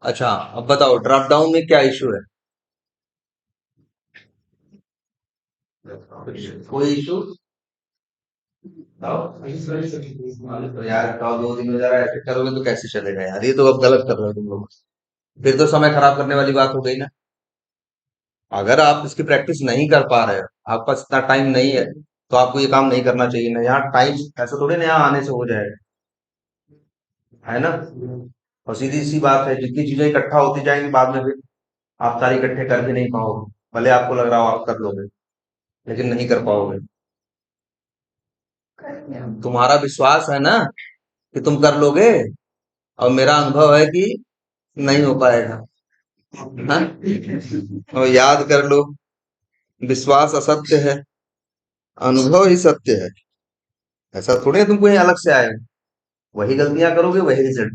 अच्छा, अब बताओ ड्रॉप डाउन में क्या इशू है? कोई इशू? तो यार बताओ, 2 दिन हो जा रहा है, ऐसे करोगे तो कैसे चलेगा यार? ये तो अब गलत कर रहे हो तुम लोग। फिर तो समय खराब करने वाली बात हो गई ना। अगर आप इसकी प्रैक्टिस नहीं कर पा रहे हो, आपके पास इतना टाइम नहीं है, तो आपको ये काम नहीं करना चाहिए ना। यहाँ टाइम ऐसा थोड़ी ना यहाँ आने से हो जाएगा, है ना। और सीधी सी बात है, जितनी चीजें इकट्ठा होती जाएंगी बाद में, फिर आप सारी इकट्ठे कर भी नहीं पाओगे। भले आपको लग रहा हो आप कर लोगे, लेकिन नहीं कर पाओगे। तुम्हारा विश्वास है ना कि तुम कर लोगे, और मेरा अनुभव है कि नहीं हो पाएगा। हाँ? और याद कर लो, विश्वास असत्य है, अनुभव ही सत्य है। ऐसा थोड़ी है तुम कहीं अलग से आए हो। वही गलतियां करोगे, वही रिजल्ट।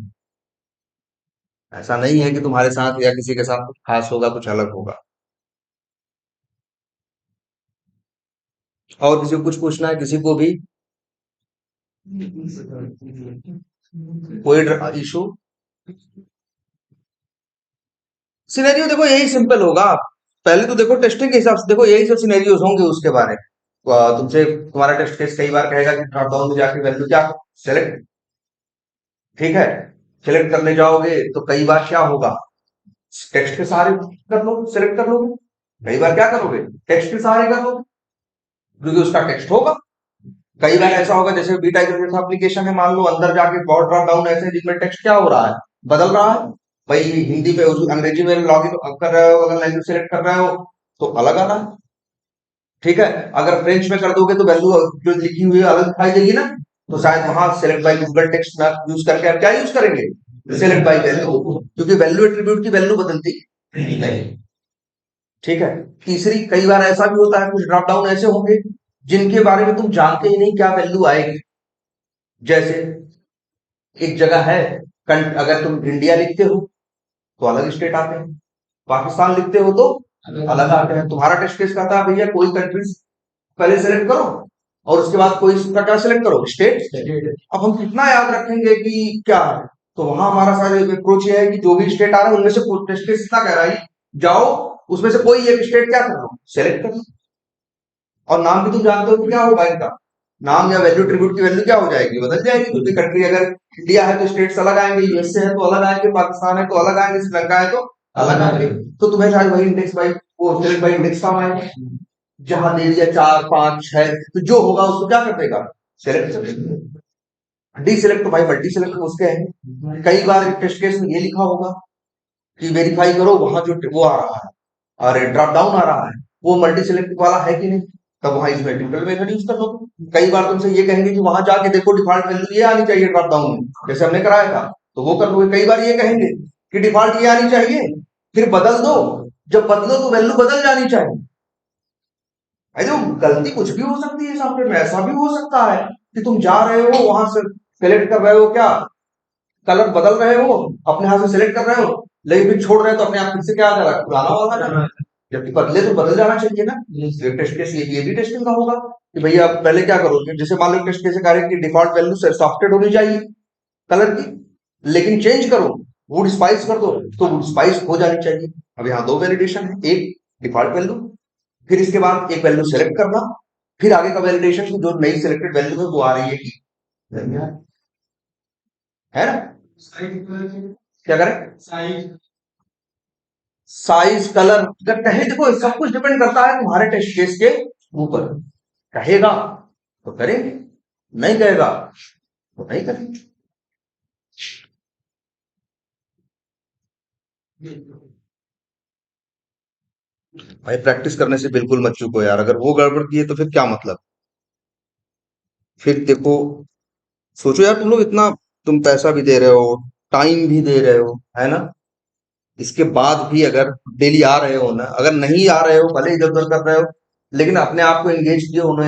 ऐसा नहीं है कि तुम्हारे साथ या किसी के साथ कुछ खास होगा, कुछ अलग होगा। और किसी को कुछ पूछना है, किसी को भी कोई इशू? सिनेरियो देखो, यही सिंपल होगा। पहले तो देखो टेस्टिंग के हिसाब से देखो, यही सब सिनेरियोज होंगे। उसके बारे में तुमसे तुम्हारा टेस्ट केस कई बार कहेगा कि ड्रॉप डाउन में जाके वैल्यू क्या सेलेक्ट। ठीक है, सिलेक्ट करने जाओगे तो कई बार क्या होगा, टेक्स्ट के सहारे कर लो, सिलेक्ट कर लोगे। कई बार क्या करोगे, टेक्स्ट के सहारे कर लोगे, क्योंकि उसका टेक्स्ट होगा। कई बार ऐसा होगा, जैसे बी टाइप जैसा एप्लीकेशन है, मान लो अंदर जाके बहुत ड्रॉप डाउन ऐसे हैं जिसमें टेक्स्ट क्या हो रहा है, बदल रहा है। भाई हिंदी पे अंग्रेजी में लॉग इन कर रहे हो, अगर लैंग्वेज सेलेक्ट कर रहे हो तो अलग आ रहा है। ठीक है, अगर फ्रेंच में कर दोगे तो वैल्यू जो लिखी हुई है अलग दिखाई देगी ना। तो शायद वहां सेलेक्ट बाई गूगल टेक्स्ट ना यूज करके आप क्या यूज करेंगे, सेलेक्ट बाई वैल्यू, क्योंकि वैल्यू एट्रीब्यूट की वैल्यू बदलती नहीं। ठीक है। तीसरी, कई बार ऐसा भी होता है, कुछ ड्रॉप डाउन ऐसे होंगे जिनके बारे में तुम जानते ही नहीं क्या वैल्यू आएगी। जैसे एक जगह है, अगर तुम इंडिया लिखते हो तो अलग स्टेट आते हैं, पाकिस्तान लिखते हो तो अलग आते हैं। तुम्हारा टेस्ट केस कहता है भैया कोई कंट्रीज पहले सेलेक्ट करो, और उसके बाद कोई उसका क्या सेलेक्ट करो, स्टेट। अब हम कितना याद रखेंगे कि क्या है। तो वहां हमारा सारे अप्रोच ये है कि जो भी स्टेट आ रहा है उनमें से टेस्ट केस इतना कह रहा है, जाओ उसमें से कोई एक स्टेट क्या कर लो, सेलेक्ट कर लो। और नाम भी तुम जानते हो कि क्या होगा इनका, नाम या वैल्यू ट्रिब्यूट की वैल्यू क्या हो जाएगी, बदल जाएगी। क्योंकि कंट्री अगर इंडिया है तो स्टेट्स अलग आएंगे, यूएसए है तो अलग आएंगे, पाकिस्तान है तो अलग आएंगे, श्रीलंका है तो अलग आएंगे। तो तुम्हें चाहे वही इंडेक्स बाई वो सेलेक्ट बाई इंडेक्स काम आएगा। जहां दे दिया 4 5 6, तो जो होगा उसको क्या कर देगा, सेलेक्ट कर देगा। डी सिलेक्ट तो भाई मल्टी सिलेक्ट उसके हैं। कई बार टेस्ट केस में ये लिखा होगा कि वेरीफाई करो, वहां जो वो आ रहा है और ड्रॉप डाउन आ रहा है वो मल्टी सिलेक्ट वाला है कि नहीं, तब वहां इसमें ट्यूटोरियल मेथड यूज कर लो। कई बार तुमसे ये कहेंगे कि वहां जाके देखो डिफॉल्ट वैल्यू ये आनी चाहिए ड्रॉप डाउन में, जैसे हमने कराया था, तो वो कर लोगे। कई बार ये कहेंगे कि डिफॉल्ट ये आनी चाहिए, फिर बदल दो। जब बदलो तो वैल्यू बदल जानी चाहिए। भाई जो गलती कुछ भी हो सकती है सॉफ्टवेयर में, ऐसा भी हो सकता है कि तुम जा रहे हो वहां से सेलेक्ट कर रहे हो क्या, कलर बदल रहे हो, अपने हाथ से सिलेक्ट कर रहे हो, लेकिन फिर छोड़ रहे हो तो अपने आप फिर से क्या आ जा रहा है, पुराना वाला आ जा रहा है। जबकि बदले तो बदल जाना चाहिए ना। टेस्ट केस ये भी टेस्टिंग का होगा कि भैया आप पहले क्या करोगे, जैसे मान लो टेस्ट केस कह रहे हैं कि डिफॉल्ट वैल्यू सॉफ्टेड होनी चाहिए कलर की, लेकिन चेंज करो, वुड स्पाइस कर दो, तो वुड स्पाइस हो जानी चाहिए। अब यहाँ दो वैलिडेशन है, एक डिफॉल्ट वैल्यू, फिर इसके बाद एक वैल्यू सेलेक्ट करना, फिर आगे का वैलिडेशन की जो नई सिलेक्टेड वैल्यू है वो आ रही है कि है ना। क्या करें, साइज कलर अगर कहे, देखो सब कुछ डिपेंड करता है तुम्हारे टेस्ट केस के ऊपर। कहेगा तो करेंगे, नहीं कहेगा तो नहीं करेंगे। भाई प्रैक्टिस करने से बिल्कुल मत चूको यार, अगर वो गड़बड़ की है तो फिर क्या मतलब। फिर देखो, सोचो यार, तुम लोग इतना, तुम पैसा भी दे रहे हो, टाइम भी दे रहे हो, है ना। इसके बाद भी अगर डेली आ रहे हो ना, अगर नहीं आ रहे हो भले इधर उधर कर रहे हो, लेकिन अपने आप को एंगेज किए हो ना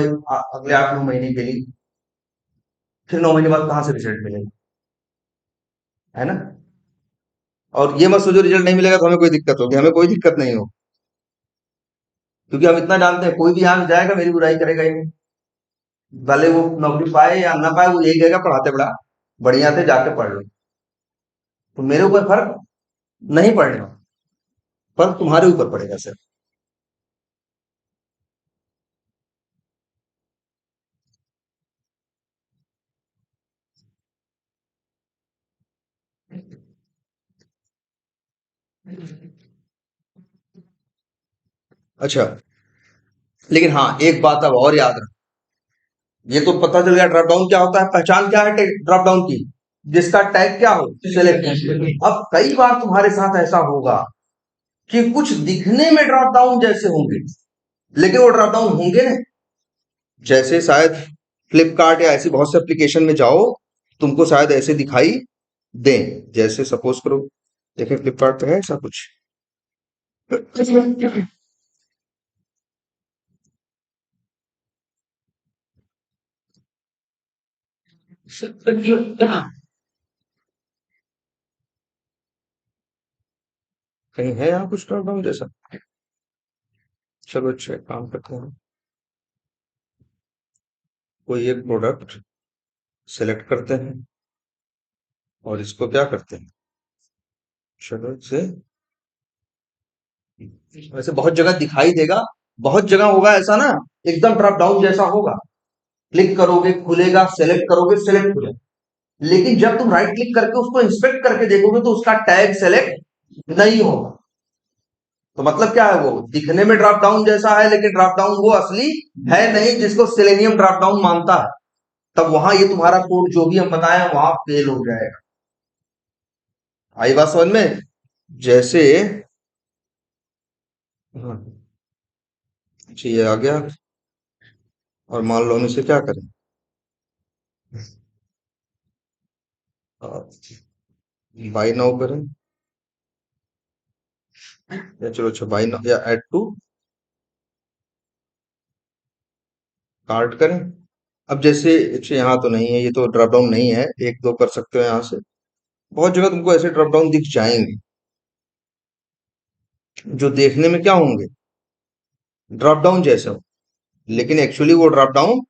अगले 8 9 महीने के लिए, फिर 9 महीने बाद कहाँ से रिजल्ट मिलेगा, है ना। और ये मत सोचो रिजल्ट नहीं मिलेगा तो हमें कोई दिक्कत होगी, हमें कोई दिक्कत नहीं हो। क्योंकि हम इतना जानते हैं, कोई भी यहाँ जाएगा मेरी बुराई करेगा ही नहीं। भले वो नौकरी पाए या ना पाए, वो यही कहेगा पढ़ाते बड़ा बढ़िया थे, जाके पढ़ लो। तो मेरे ऊपर फर्क नहीं पड़ेगा, फर्क तुम्हारे ऊपर पड़ेगा सर। अच्छा, लेकिन हाँ एक बात अब और याद रख, ये तो पता चल गया ड्रॉप डाउन क्या होता है, पहचान क्या है ड्रॉप डाउन की, जिसका टैग क्या हो, सिलेक्ट। अब कई बार तुम्हारे साथ ऐसा होगा कि कुछ दिखने में ड्रॉप डाउन जैसे होंगे, लेकिन वो ड्रॉप डाउन होंगे नहीं। जैसे शायद फ्लिपकार्ट या ऐसी बहुत से एप्लीकेशन में जाओ, तुमको शायद ऐसे दिखाई दें, जैसे सपोज करो, देखें फ्लिपकार्ट पे है ऐसा कुछ। कहीं है यहाँ कुछ ड्रॉप डाउन जैसा? चलो अच्छा एक काम करते हैं, कोई एक प्रोडक्ट सेलेक्ट करते हैं और इसको क्या करते हैं, चलो इसे, वैसे बहुत जगह दिखाई देगा, बहुत जगह होगा ऐसा ना, एकदम ड्रॉप डाउन जैसा होगा, क्लिक करोगे खुलेगा, सेलेक्ट करोगे सेलेक्ट हो जाएगा। लेकिन जब तुम राइट क्लिक करके उसको इंस्पेक्ट करके देखोगे तो उसका टैग सेलेक्ट नहीं होगा। तो मतलब क्या है, वो दिखने में ड्रॉप डाउन जैसा है, लेकिन ड्रॉप डाउन वो असली है नहीं, जिसको सेलेनियम ड्रॉप डाउन मानता है। तब वहां ये तुम्हारा कोड जो भी हम बताए वहां फेल हो जाएगा। आई बात समझ में? जैसे, हाँ, अच्छा ये आ गया, और मान लो हम इसे क्या करें, बाई नाउ करें, या चलो अच्छा बाई नाउ या ऐड टू कार्ट करें। अब जैसे अच्छा यहाँ तो नहीं है, ये तो ड्रॉप डाउन नहीं है, एक दो कर सकते हो यहाँ से, बहुत जगह तुमको ऐसे ड्रॉप डाउन दिख जाएंगे जो देखने में क्या होंगे, ड्रॉप डाउन जैसे हो, लेकिन एक्चुअली वो ड्रॉप डाउन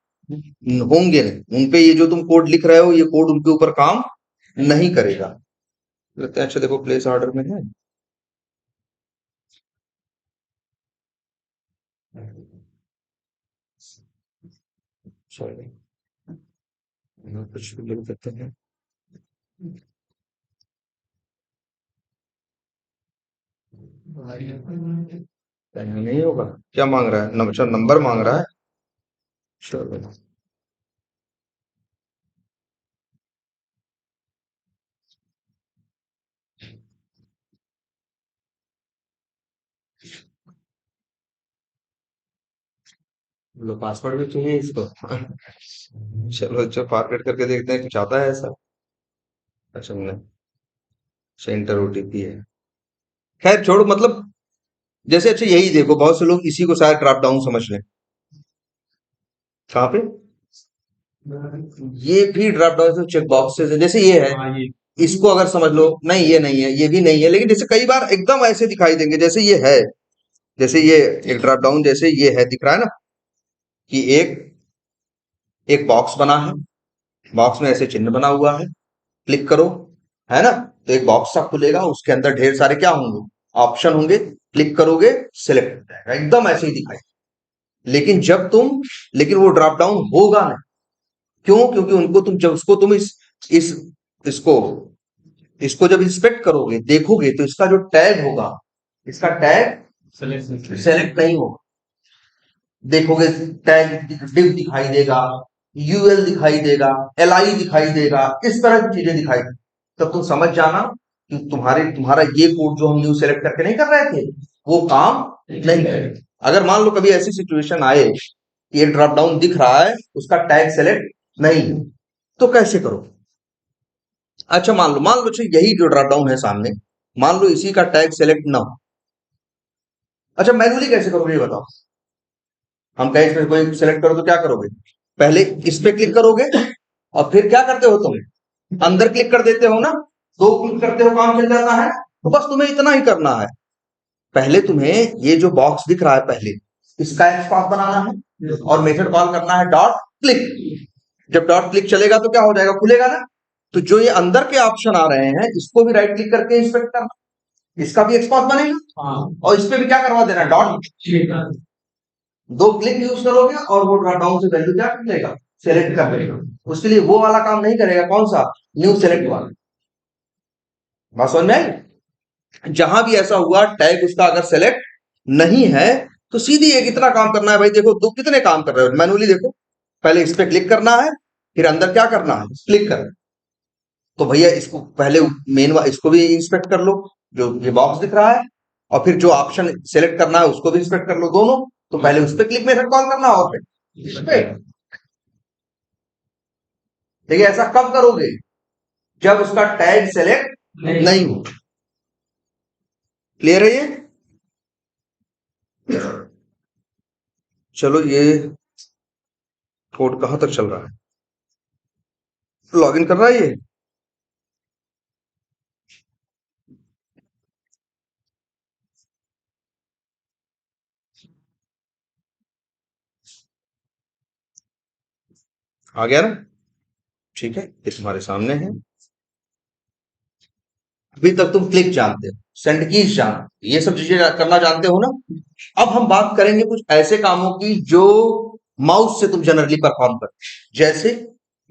होंगे नहीं, उनपे ये जो तुम कोड लिख रहे हो ये कोड उनके ऊपर काम नहीं करेगा। लगता है अच्छा देखो प्लेस ऑर्डर में है, सॉरी, कुछ भी लिख देते हैं, नहीं होगा, क्या मांग रहा है, अच्छा नंबर मांग रहा है, चलो लो पासवर्ड भी चाहिए इसको। चलो अच्छा फॉरगेट करके देखते हैं कुछ आता है ऐसा। अच्छा नहीं, अच्छा इंटर ओटीपी है, खैर छोड़ो, मतलब जैसे अच्छा यही देखो, बहुत से लोग इसी को शायद ड्रॉप डाउन समझ लें। कहाँ पे? ये भी ड्रॉप डाउन चेक बॉक्सेस है, जैसे ये है, इसको अगर समझ लो, नहीं ये नहीं है, ये भी नहीं है, लेकिन जैसे कई बार एकदम ऐसे दिखाई देंगे जैसे ये है, जैसे ये एक ड्रॉप डाउन जैसे ये है, दिख रहा है ना कि एक एक बॉक्स बना है, बॉक्स में ऐसे चिन्ह बना हुआ है, क्लिक करो, है ना, तो एक बॉक्स सा खुलेगा, उसके अंदर ढेर सारे क्या होंगे, ऑप्शन होंगे, क्लिक करोगे सेलेक्ट हो जाएगा, एकदम ऐसे ही दिखाई। लेकिन जब तुम, लेकिन वो ड्रॉप डाउन होगा नहीं, क्यों? क्योंकि उनको तुम जब उसको तुम इस इसको इसको जब इंस्पेक्ट करोगे देखोगे तो इसका जो टैग होगा, इसका टैग सेलेक्ट नहीं होगा। देखोगे टैग डिव दिखाई देगा, यूएल दिखाई देगा, एलआई दिखाई देगा, इस तरह की चीजें दिखाई देंगी। तब तुम समझ जाना कि तुम्हारा ये कोड जो हम न्यू सेलेक्ट करके नहीं कर रहे थे वो काम नहीं करेगा। अगर मान लो कभी ऐसी सिचुएशन आए कि एक ड्रॉप डाउन दिख रहा है, उसका टैग सेलेक्ट नहीं है, तो कैसे करो? अच्छा मान लो अच्छा यही जो ड्रॉप डाउन है सामने, मान लो इसी का टैग सेलेक्ट ना हो, अच्छा मैनुअली कैसे करोगे ये बताओ? हम कहें इसमें कोई सेलेक्ट करो तो क्या करोगे? पहले इस पे क्लिक करोगे और फिर क्या करते हो तुम, अंदर क्लिक कर देते हो ना, दो क्लिक करते हो काम चल जाता है। तो बस तुम्हें इतना ही करना है, पहले तुम्हें ये जो बॉक्स दिख रहा है पहले इसका एक्स पाथ बनाना है, और मेथड कॉल करना है डॉट क्लिक। जब डॉट क्लिक चलेगा तो क्या हो जाएगा, खुलेगा ना। तो जो ये अंदर के ऑप्शन आ रहे हैं इसको भी राइट क्लिक करके इंस्पेक्ट करना, इसका भी एक्सपोर्ट बनेगा और इस पे भी क्या करवा देना, डॉट। दो क्लिक यूज करोगे और वो ड्रॉप डाउन से वैल्यू क्या कर लेगा, सेलेक्ट कर लेगा। उसके लिए वो वाला काम नहीं करेगा, कौन सा, न्यू सेलेक्ट वाला। बात समझ में आई? जहां भी ऐसा हुआ टैग उसका अगर सेलेक्ट नहीं है तो सीधी एक इतना काम करना है भाई, देखो दो कितने काम कर रहे हो मैनुअली, देखो पहले इस पे क्लिक करना है, फिर अंदर क्या करना है, क्लिक करना। तो भैया इसको पहले मेन इसको भी इंस्पेक्ट कर लो, जो ये बॉक्स दिख रहा है, और फिर जो ऑप्शन सेलेक्ट करना है उसको भी इंस्पेक्ट कर लो दोनों। तो पहले उस पर क्लिक मेथड कॉल करना और फिर इस पे। देखिए ऐसा कब करोगे, जब उसका टैग सेलेक्ट नहीं हो। क्लियर है ये? चलो ये कोड कहां तक चल रहा है, लॉगिन कर रहा है ये। आ गया ना, ठीक है, ये तुम्हारे सामने है। अभी तक तुम क्लिक जानते हो, सेंड कीज जानते हो, ये सब चीजें करना जानते हो ना। अब हम बात करेंगे कुछ ऐसे कामों की जो माउस से तुम जनरली परफॉर्म करते हो। जैसे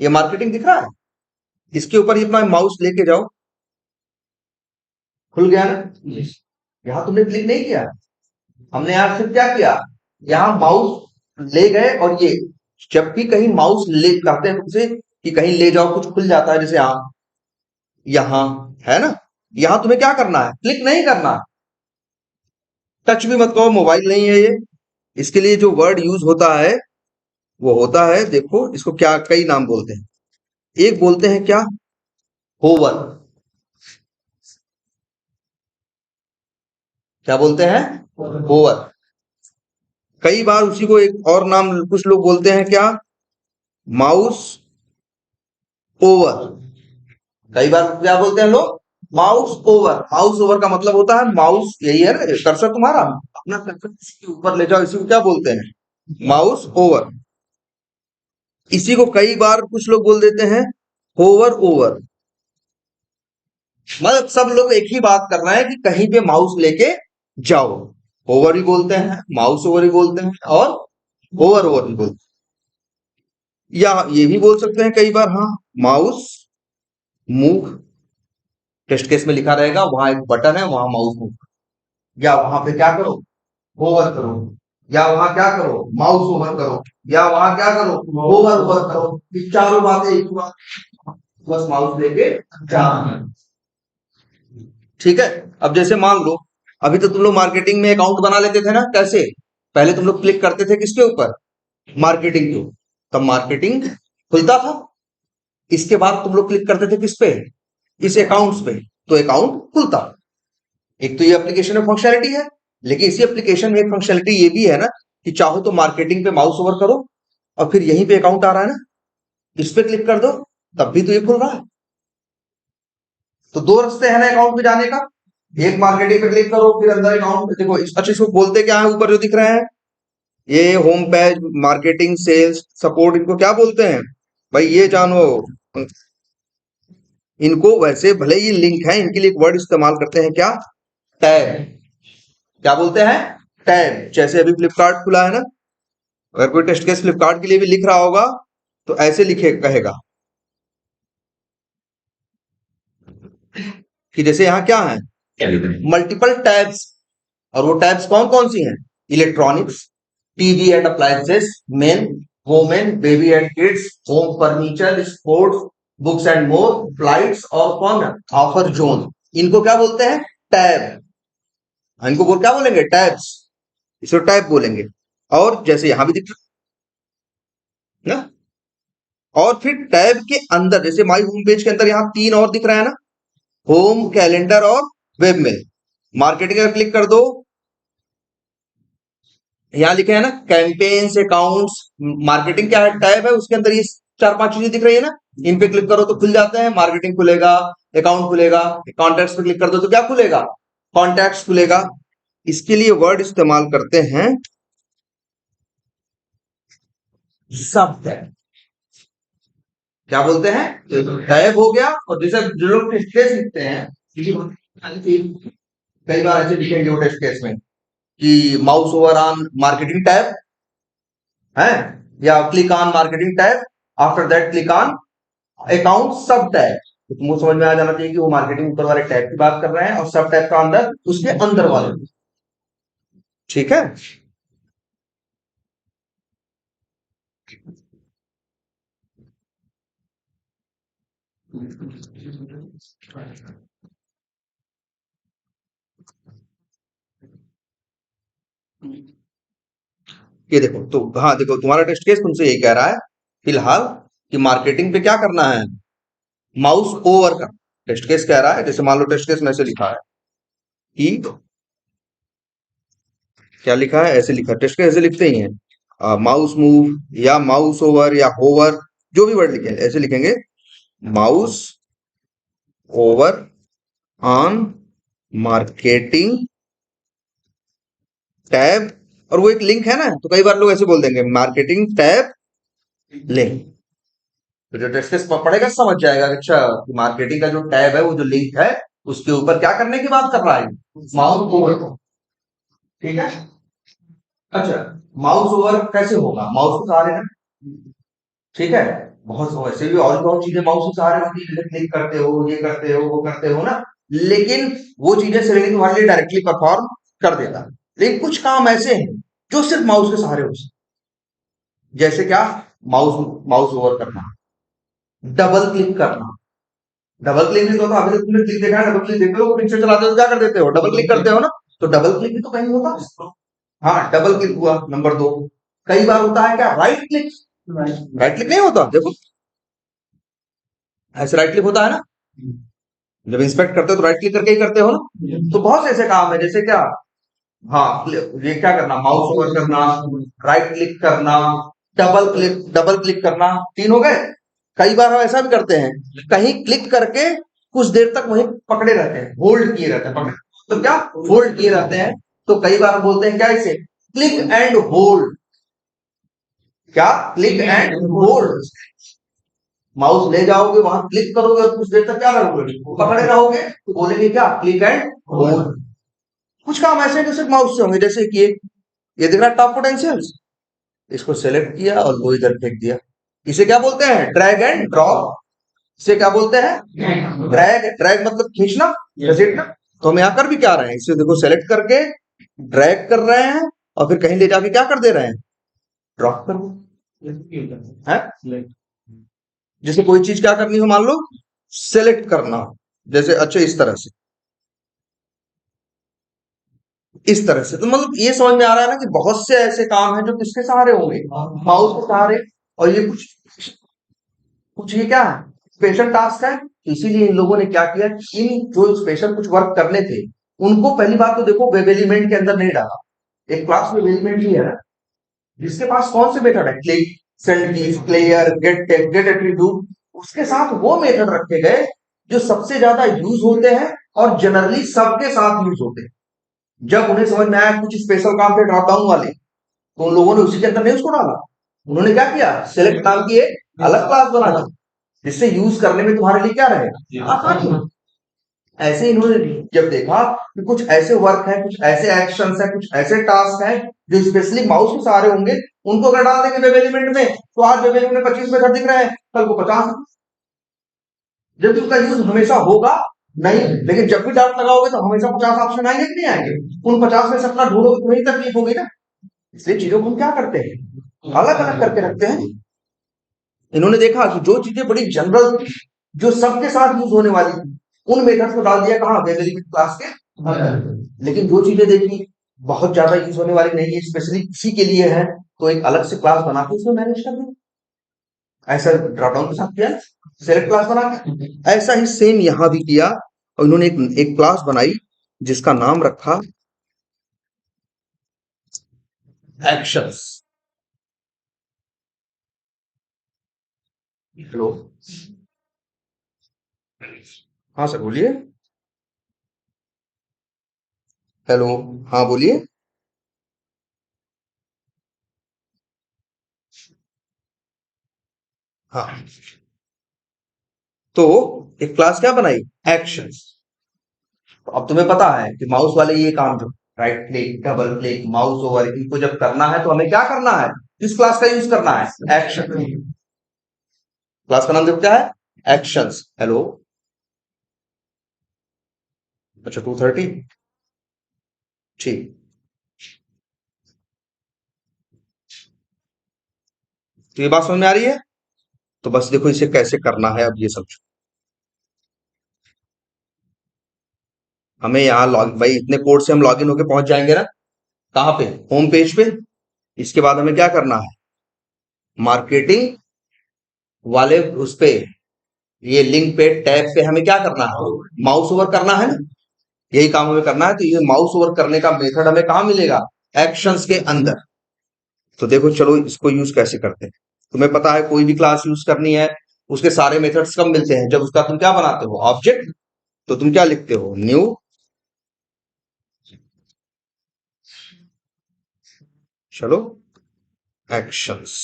ये मार्केटिंग दिख रहा है, इसके ऊपर ही अपना माउस लेके जाओ, खुल गया ना। यहां तुमने क्लिक नहीं किया, हमने यहां सिर्फ क्या किया, यहां माउस ले गए, और ये जब भी कहीं माउस ले कहते हैं उसे कि कहीं ले जाओ कुछ खुल जाता है, जैसे यहां है ना, यहां तुम्हें क्या करना है, क्लिक नहीं करना। टच भी मत करो, मोबाइल नहीं है ये। इसके लिए जो वर्ड यूज होता है वो होता है, देखो इसको क्या कई नाम बोलते हैं। एक बोलते हैं क्या, होवर। क्या बोलते हैं, होवर। कई बार उसी को एक और नाम कुछ लोग बोलते हैं क्या, माउस ओवर। कई बार क्या बोलते हैं लोग, माउस ओवर। माउस ओवर का मतलब होता है, माउस यही है ना कर्सर तुम्हारा, अपना कर्सर इसके ऊपर ले जाओ, इसी को क्या बोलते हैं, माउस ओवर। इसी को कई बार कुछ लोग बोल देते हैं होवर ओवर। मतलब सब लोग एक ही बात कर रहे हैं कि कहीं पे माउस लेके जाओ। ओवर भी बोलते हैं, माउस ओवर भी बोलते हैं, और ओवर ओवर भी बोलते हैं। या ये भी बोल सकते हैं कई बार, हाँ, माउस मूव। टेस्ट केस में लिखा रहेगा वहां एक बटन है, वहां माउस मूव, या वहां पे क्या करो, ओवर करो, या वहां क्या करो, माउस ओवर करो, या वहां क्या करो, ओवर ओवर करो। ये चारों बातें एक ही बात, बस माउस लेके जाना है। ठीक है। अब जैसे मान लो अभी तो तुम लोग मार्केटिंग में अकाउंट बना लेते थे ना, कैसे, पहले तुम लोग क्लिक करते थे किसके ऊपर, मार्केटिंग के ऊपर, तब मार्केटिंग खुलता था। इसके बाद तुम लोग क्लिक करते थे किस पे, इस अकाउंट्स पे, तो अकाउंट खुलता। एक तो ये एप्लीकेशन में फंक्शनलिटी है, लेकिन इसी एप्लीकेशन में एक फंक्शनलिटी ये भी है ना कि चाहो तो मार्केटिंग पे माउस ओवर करो और फिर यहीं पे अकाउंट आ रहा है ना, इस पे क्लिक कर दो, तब भी तो ये खुल रहा है। तो दो रास्ते हैं ना अकाउंट में जाने का, एक मार्केटिंग पे क्लिक करो फिर अंदर अकाउंट, देखो अच्छा इसको बोलते क्या है, ऊपर जो दिख रहे हैं ये home page, marketing, sales, support, इनको क्या बोलते हैं भाई, ये जानो। इनको वैसे भले ये लिंक है, इनके लिए एक वर्ड इस्तेमाल करते हैं क्या, टैग। क्या बोलते हैं, टैग। जैसे अभी फ्लिपकार्ट खुला है ना, अगर कोई टेस्ट केस फ्लिपकार्ट के लिए भी लिख रहा होगा तो ऐसे लिखे कहेगा कि जैसे यहाँ क्या है, मल्टीपल टैब्स। और वो टैब्स कौन कौन सी हैं, electronics, TV and appliances, main, women, baby and kids, home furniture, sports, books and more, flights, और कौन, ऑफर जोन। इनको क्या बोलते हैं, टैब। इनको क्या बोलेंगे, टैब्स। इसको टैब बोलेंगे। और जैसे यहां भी दिख रहा है ना, और फिर टैब के अंदर जैसे माई होम पेज के अंदर यहाँ तीन और दिख रहा है ना, होम, कैलेंडर और वेब मेल। मार्केटिंग का क्लिक कर दो, यहाँ लिखे है ना कैंपेन्स, अकाउंट्स। मार्केटिंग क्या है, टैब है, उसके अंदर ये चार पांच चीजें दिख रही है ना, इन पे क्लिक करो तो खुल जाते हैं, मार्केटिंग खुलेगा, अकाउंट खुलेगा, कॉन्टैक्ट्स पे क्लिक कर दो तो क्या खुलेगा, कॉन्टैक्ट्स खुलेगा। इसके लिए वर्ड इस्तेमाल करते हैं सब टैब क्या बोलते हैं? टैब हो गया। और जैसे जो लोग टेस्ट केस लिखते हैं, कई बार ऐसे लिखेंगे वो टेस्ट केस में कि mouse over on marketing tab है, या click on marketing tab, after that click on account सब टैब। तो तुमको समझ में आ जाना चाहिए कि वो मार्केटिंग ऊपर वाले टैब की बात कर रहे हैं और सब टैब का अंदर उसके अंदर वाले। ठीक है। ये देखो, तो हाँ देखो, तुम्हारा टेस्ट केस तुमसे यही कह रहा है फिलहाल कि मार्केटिंग पे क्या करना है, माउस ओवर का। टेस्ट केस कह रहा है, जैसे मान लो टेस्ट केस में ऐसे लिखा है कि, क्या लिखा है, ऐसे लिखा है, टेस्ट केस ऐसे लिखते ही हैं, माउस मूव या माउस ओवर या होवर, जो भी वर्ड लिखे ऐसे लिखेंगे, mouse over on marketing tab. और वो एक लिंक है ना, तो कई बार लोग ऐसे बोल देंगे मार्केटिंग टैब लिंक। तो जो टेस्ट केस पढ़ेगा समझ जाएगा कि अच्छा, मार्केटिंग का जो टैब है, वो जो लिंक है, उसके ऊपर क्या करने की बात कर रहा है, माउस ओवर। ठीक है। अच्छा, माउस ओवर कैसे होगा, माउस के सहारे ना। ठीक है। बहुत वैसे भी और बहुत चीजें माउस के सहारे होती है, जैसे क्लिक करते हो, ये करते हो, वो करते हो ना। लेकिन वो चीजें श्रेणी तुम्हारे लिए डायरेक्टली परफॉर्म कर देता है। लेकिन कुछ काम ऐसे हैं जो सिर्फ माउस के सहारे हो सकते हैं। जैसे क्या, माउस माउस ओवर करना, डबल क्लिक करना। डबल क्लिक भी तो होता है। अभी तक तुमने क्लिक देखा है, डबल क्लिक देखते हो, पिक्चर चलाते हो तो क्या कर देते हो, डबल क्लिक करते हो ना। तो डबल क्लिक भी तो कहीं होता है। हाँ, डबल क्लिक हुआ नंबर दो। कई बार होता है क्या, राइट क्लिक। राइट क्लिक नहीं होता, देखो ऐसे राइट क्लिक होता है ना, जब इंस्पेक्ट करते हो तो राइट क्लिक करके ही करते हो ना। तो बहुत से ऐसे काम है, जैसे क्या, हाँ, ये क्या करना, माउस ओवर करना, राइट क्लिक करना, डबल क्लिक करना, तीन हो गए। कई बार हम ऐसा भी करते हैं, कहीं क्लिक करके कुछ देर तक वहीं पकड़े रहते हैं, होल्ड किए रहते हैं, पकड़े, तो क्या, होल्ड किए रहते हैं। तो कई बार हम बोलते हैं क्या इसे, क्लिक एंड होल्ड। क्या, क्लिक एंड होल्ड। माउस ले जाओगे, वहां क्लिक करोगे और कुछ देर तक क्या करोगे, पकड़े रहोगे, तो बोलेंगे क्या, क्लिक एंड होल्ड। कुछ काम ऐसे हैं जो सिर्फ माउस से होंगे, जैसे कि ये दिख रहा है टॉप पोटेंशियल्स, इसको सेलेक्ट किया और वो इधर फेंक दिया। इसे क्या बोलते हैं, ड्रैग एंड ड्रॉप। इसे क्या बोलते हैं, ड्रैग। ड्रैग मतलब खींचना, घसीटना। तो हम यहाँ कर भी क्या रहे हैं, इसे देखो सेलेक्ट करके ड्रैग कर रहे हैं और फिर कहीं ले जाके क्या कर दे रहे हैं, ड्रॉप कर है। जैसे कोई चीज क्या करनी हो, मान लो सेलेक्ट करना हो, जैसे अच्छा इस तरह से, इस तरह से, तो मतलब ये समझ में आ रहा है ना कि बहुत से ऐसे काम हैं जो किसके सहारे होंगे, माउस के सहारे। और ये कुछ कुछ ये क्या है, स्पेशल टास्क है, तो इसीलिए इन लोगों ने क्या किया, इन जो स्पेशल कुछ वर्क करने थे, उनको पहली बात तो देखो वेब एलिमेंट के अंदर नहीं डाला। एक क्लास वेब एलिमेंट भी है ना, जिसके पास कौन से मेथड है, click, send keys, clear, get text, get attribute, उसके साथ वो मेथड रखे गए जो सबसे ज्यादा यूज होते हैं और जनरली सबके साथ यूज होते हैं। जब उन्हें समझ में आया कुछ स्पेशल काम थे ड्रॉप डाउन वाले, तो उन लोगों ने उसी के अंदर नहीं उसको डाला। उन्होंने क्या किया, सेलेक्ट नाम की एक अलग क्लास बना दी, जिससे यूज करने में तुम्हारे लिए क्या रहेगा, आसानी हो। ऐसे इन्होंने जब देखा कि कुछ ऐसे वर्क है, कुछ ऐसे एक्शंस है, कुछ ऐसे टास्क है जो स्पेशली माउस के सहारे होंगे, उनको अगर डाल देंगे वेब एलिमेंट में, तो आज वेब एलिमेंट में 25 मेथड दिख रहे हैं, कल को 50, जबकि उसका यूज हमेशा होगा नहीं। लेकिन जब भी डाउट लगाओगे तो हमेशा 50 ऑप्शन आएंगे कि नहीं आएंगे, उन 50 में से अपना ढूंढोगे तो वही तकलीफ होगी ना। इसलिए चीजों को हम क्या करते हैं, अलग अलग करके रखते हैं। इन्होंने देखा कि जो चीजें बड़ी जनरल थी, जो सबके साथ यूज होने वाली थी, उन मेथड्स को डाल दिया कहाँ, वेब एलिमेंट क्लास के अंदर। लेकिन जो चीजें देखी बहुत ज्यादा यूज होने वाली नहीं है, स्पेशली इसी के लिए है, तो एक अलग से क्लास बना के उसमें मैनेज कर दिया। ऐसा ड्रॉप डाउन के साथ किया, सेलेक्ट क्लास बना के। ऐसा ही सेम यहां भी किया, और इन्होंने एक क्लास बनाई जिसका नाम रखा एक्शंस। हेलो, हाँ सर बोलिए। हेलो, हाँ बोलिए। हाँ, तो एक क्लास क्या बनाई, एक्शंस। तो अब तुम्हें पता है कि माउस वाले ये काम जो right click, double click, mouse over, इनको जब करना है तो हमें क्या करना है, किस क्लास का यूज करना है, एक्शन। क्लास का नाम देखो क्या है, एक्शंस। हेलो, अच्छा 2:30, ठीक। तो ये बात समझ में आ रही है। तो बस देखो इसे कैसे करना है, अब ये समझो। हमें यहाँ लॉग, भाई इतने कोड से हम लॉगिन होके पहुंच जाएंगे ना, कहाँ पे, होम पेज पे। इसके बाद हमें क्या करना है, मार्केटिंग वाले उस पे, ये लिंक पे, टैब पे हमें क्या करना है, माउस ओवर करना है ना। यही काम हमें करना है। तो ये माउस ओवर करने का मेथड हमें कहाँ मिलेगा, एक्शंस के अंदर। तो देखो चलो इसको यूज कैसे करते हैं। तुम्हें पता है कोई भी क्लास यूज करनी है, उसके सारे मेथड्स कब मिलते हैं, जब उसका तुम क्या बनाते हो, ऑब्जेक्ट। तो तुम क्या लिखते हो, न्यू, चलो, एक्शंस,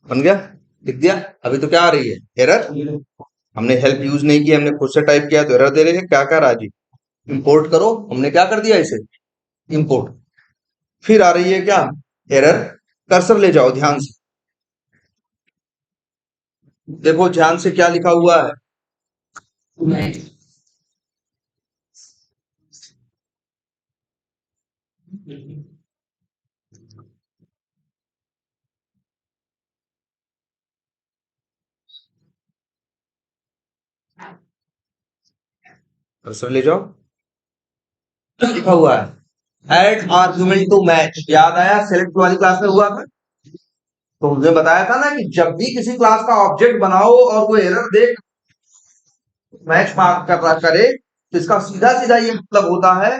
बन गया, लिख दिया। अभी तो क्या आ रही है, एरर। हमने हेल्प यूज नहीं की, हमने खुद से टाइप किया तो एरर दे रही है। क्या क्या राजी, इंपोर्ट करो, हमने क्या कर दिया इसे, इंपोर्ट। फिर आ रही है क्या, एरर। कर्सर ले जाओ ध्यान से, देखो ध्यान से क्या लिखा हुआ है, कर्सर ले जाओ, क्या लिखा हुआ है, एड आर्गुमेंट टू मैच। याद आया, सेलेक्ट वाली क्लास में हुआ था। तो हमने बताया था ना कि जब भी किसी क्लास का ऑब्जेक्ट बनाओ और कोई एरर दे, मैच मार्क कर रहा करे, तो इसका सीधा सीधा ये मतलब होता है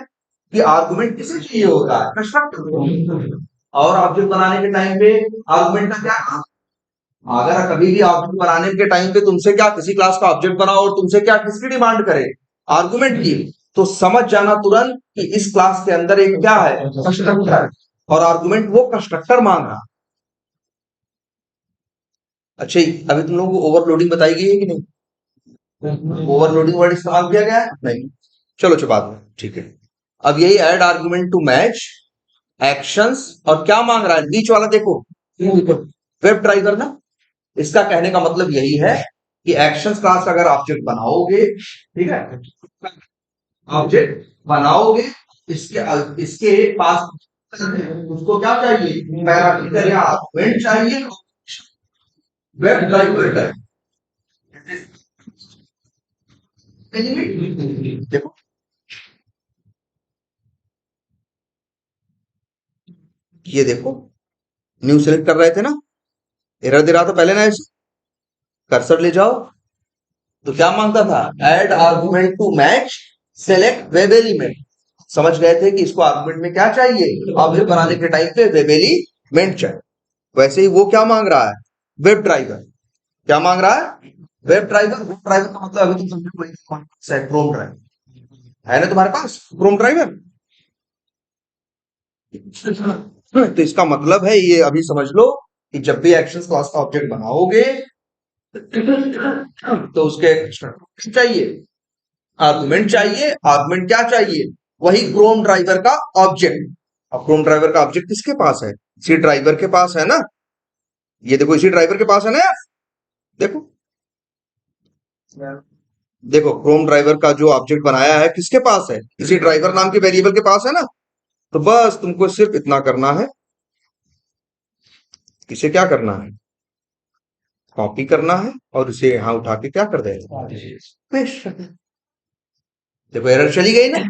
कि आर्गुमेंट किसे चाहिए होता है, कंस्ट्रक्टर। और ऑब्जेक्ट बनाने के टाइम पे आर्गुमेंट का क्या काम, अगर कभी भी ऑब्जेक्ट बनाने के टाइम पे तुमसे क्या, किसी क्लास का ऑब्जेक्ट बनाओ और तुमसे क्या, किसकी डिमांड करे, आर्गुमेंट की, तो समझ जाना तुरंत कि इस क्लास के अंदर एक क्या है, कंस्ट्रक्टर। और आर्गुमेंट वो कंस्ट्रक्टर मांग रहा। अच्छा, अभी तुम लोगों को ओवरलोडिंग बताई गई है कि नहीं, ओवरलोडिंग वर्ड इस्तेमाल किया गया है नहीं, चलो चलो बाद में, ठीक है। अब यही add argument to match actions, और क्या मांग रहा है बीच वाला, देखो वेब ड्राइवर ना। इसका कहने का मतलब यही है कि एक्शंस क्लास अगर ऑब्जेक्ट बनाओगे, ठीक है, ऑब्जेक्ट बनाओगे, इसके इसके पास उसको क्या चाहिए, पैरामीटर या आर्गुमेंट चाहिए, वेब ड्राइवर का। देखो, ये देखो, न्यू सेलेक्ट कर रहे थे ना, एरर दे रहा था पहले ना ऐसे। कर्सर ले जाओ, तो क्या मांगता था, add argument to match select web element. समझ गए थे कि इसको आर्गुमेंट में क्या चाहिए, ऑब्जेक्ट बनाने के टाइम पे वेब एलिमेंट चाहिए। वैसे ही वो क्या मांग रहा है, वेब ड्राइवर। क्या मांग रहा है, वेब ड्राइवर। वेब ड्राइवर का मतलब अभी तुम समझो, वही क्रोम ड्राइवर है ना तुम्हारे पास, क्रोम ड्राइवर। तो इसका मतलब है ये, अभी समझ लो कि जब भी एक्शन क्लास का ऑब्जेक्ट बनाओगे तो उसके स्ट्रक्चर चाहिए, आर्गुमेंट चाहिए। आर्गुमेंट क्या चाहिए, वही क्रोम ड्राइवर का ऑब्जेक्ट। अब क्रोम ड्राइवर का ऑब्जेक्ट किसके पास है, इसी ड्राइवर के पास है ना। ये देखो इसी ड्राइवर के पास है ना यार, देखो, देखो क्रोम ड्राइवर का जो ऑब्जेक्ट बनाया है किसके पास है, इसी ड्राइवर नाम के वेरिएबल के पास है ना। तो बस तुमको सिर्फ इतना करना है, इसे क्या करना है, कॉपी करना है, और इसे यहां उठा के क्या कर देना, पेस्ट कर देना। देखो एरर चली गई ना,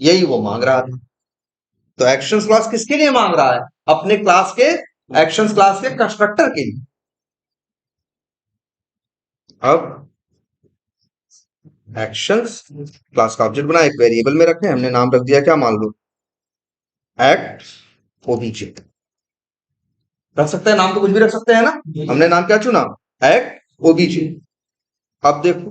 यही वो मांग रहा था। तो एक्शन क्लास किसके लिए मांग रहा है, अपने क्लास के, एक्शन क्लास के कंस्ट्रक्टर के लिए। अब एक्शंस क्लास का ऑब्जेक्ट बना, एक वेरिएबल में रखे, हमने नाम रख दिया क्या, मान लो एक्ट ओबीजे। रख सकते हैं नाम, तो कुछ भी रख सकते हैं ना। हमने नाम क्या चुना, एक्ट ओबीजे। अब देखो,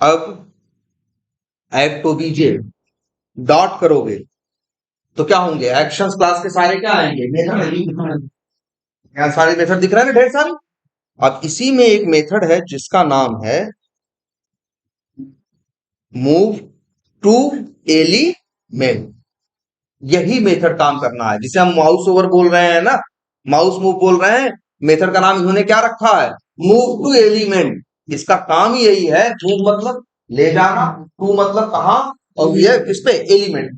अब एक्ट ओबीजे डॉट करोगे तो क्या होंगे, एक्शंस क्लास के सारे क्या आएंगे, मेथड। यहाँ सारे मेथड दिख रहे हैं ना, ढेर सारे। अब इसी में एक मेथड है जिसका नाम है मूव टू एलिमेंट। यही मेथड काम करना है, जिसे हम माउस ओवर बोल रहे हैं ना, माउस मूव बोल रहे हैं। मेथड का नाम इन्होंने क्या रखा है, मूव टू एलिमेंट। इसका काम ही यही है, मूव मतलब ले जाना, टू मतलब कहां, और ये किस पे, एलिमेंट।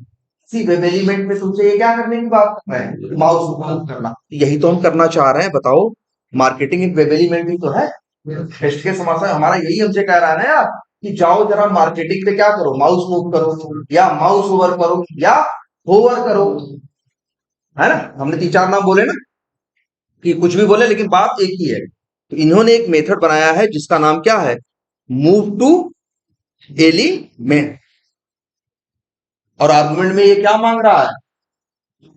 सी वेब एलिमेंट में तुमसे ये क्या करने की बात कर रहे हैं, माउस मूव करना। यही तो हम करना चाह रहे हैं, बताओ। मार्केटिंग एक वेब एलिमेंट ही तो है। टेस्ट के समाचार हमारा यही हमसे कह रहा है ना यार, कि जाओ जरा मार्केटिंग पे क्या करो, माउस मूव करो, या माउस ओवर करो, या होवर करो, है ना। हमने 3-4 नाम बोले ना, कि कुछ भी बोले लेकिन बात एक ही है। तो इन्होंने एक मेथड बनाया है जिसका नाम क्या है, मूव टू एलिमेंट। और आर्गुमेंट में ये क्या मांग रहा है,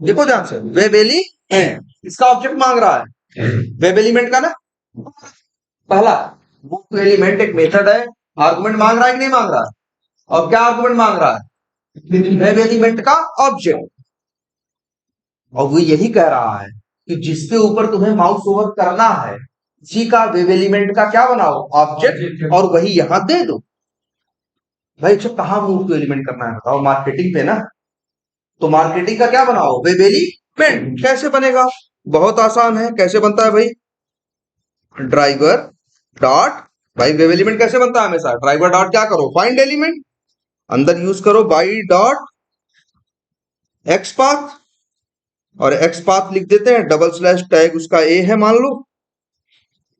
देखो ध्यान से, वेब एलिमेंट इसका ऑब्जेक्ट मांग रहा है, वेब एलिमेंट का ना, पहला मूव टू एलिमेंट एक मेथड है, आर्गुमेंट मांग रहा है कि नहीं मांग रहा है, और क्या आर्गुमेंट मांग रहा है, वेब एलिमेंट का ऑब्जेक्ट। और वो यही कह रहा है कि जिसके ऊपर तुम्हें माउस ओवर करना है, उसी का वेब एलिमेंट का क्या बनाओ, ऑब्जेक्ट, और वही यहां दे दो। भाई अच्छा कहां मूव टू एलिमेंट करना है बताओ, मार्केटिंग पे ना। तो मार्केटिंग का क्या बनाओ, वेब एलिमेंट। कैसे बनेगा, बहुत आसान है। कैसे बनता है भाई, ड्राइवर डॉट, भाई वेब एलिमेंट कैसे बनता है हमेशा, ड्राइवर डॉट क्या करो, फाइंड एलिमेंट, अंदर यूज करो बाई डॉट एक्स पाथ, और एक्स पाथ लिख देते हैं, डबल स्लैश टैग उसका ए है मान लो,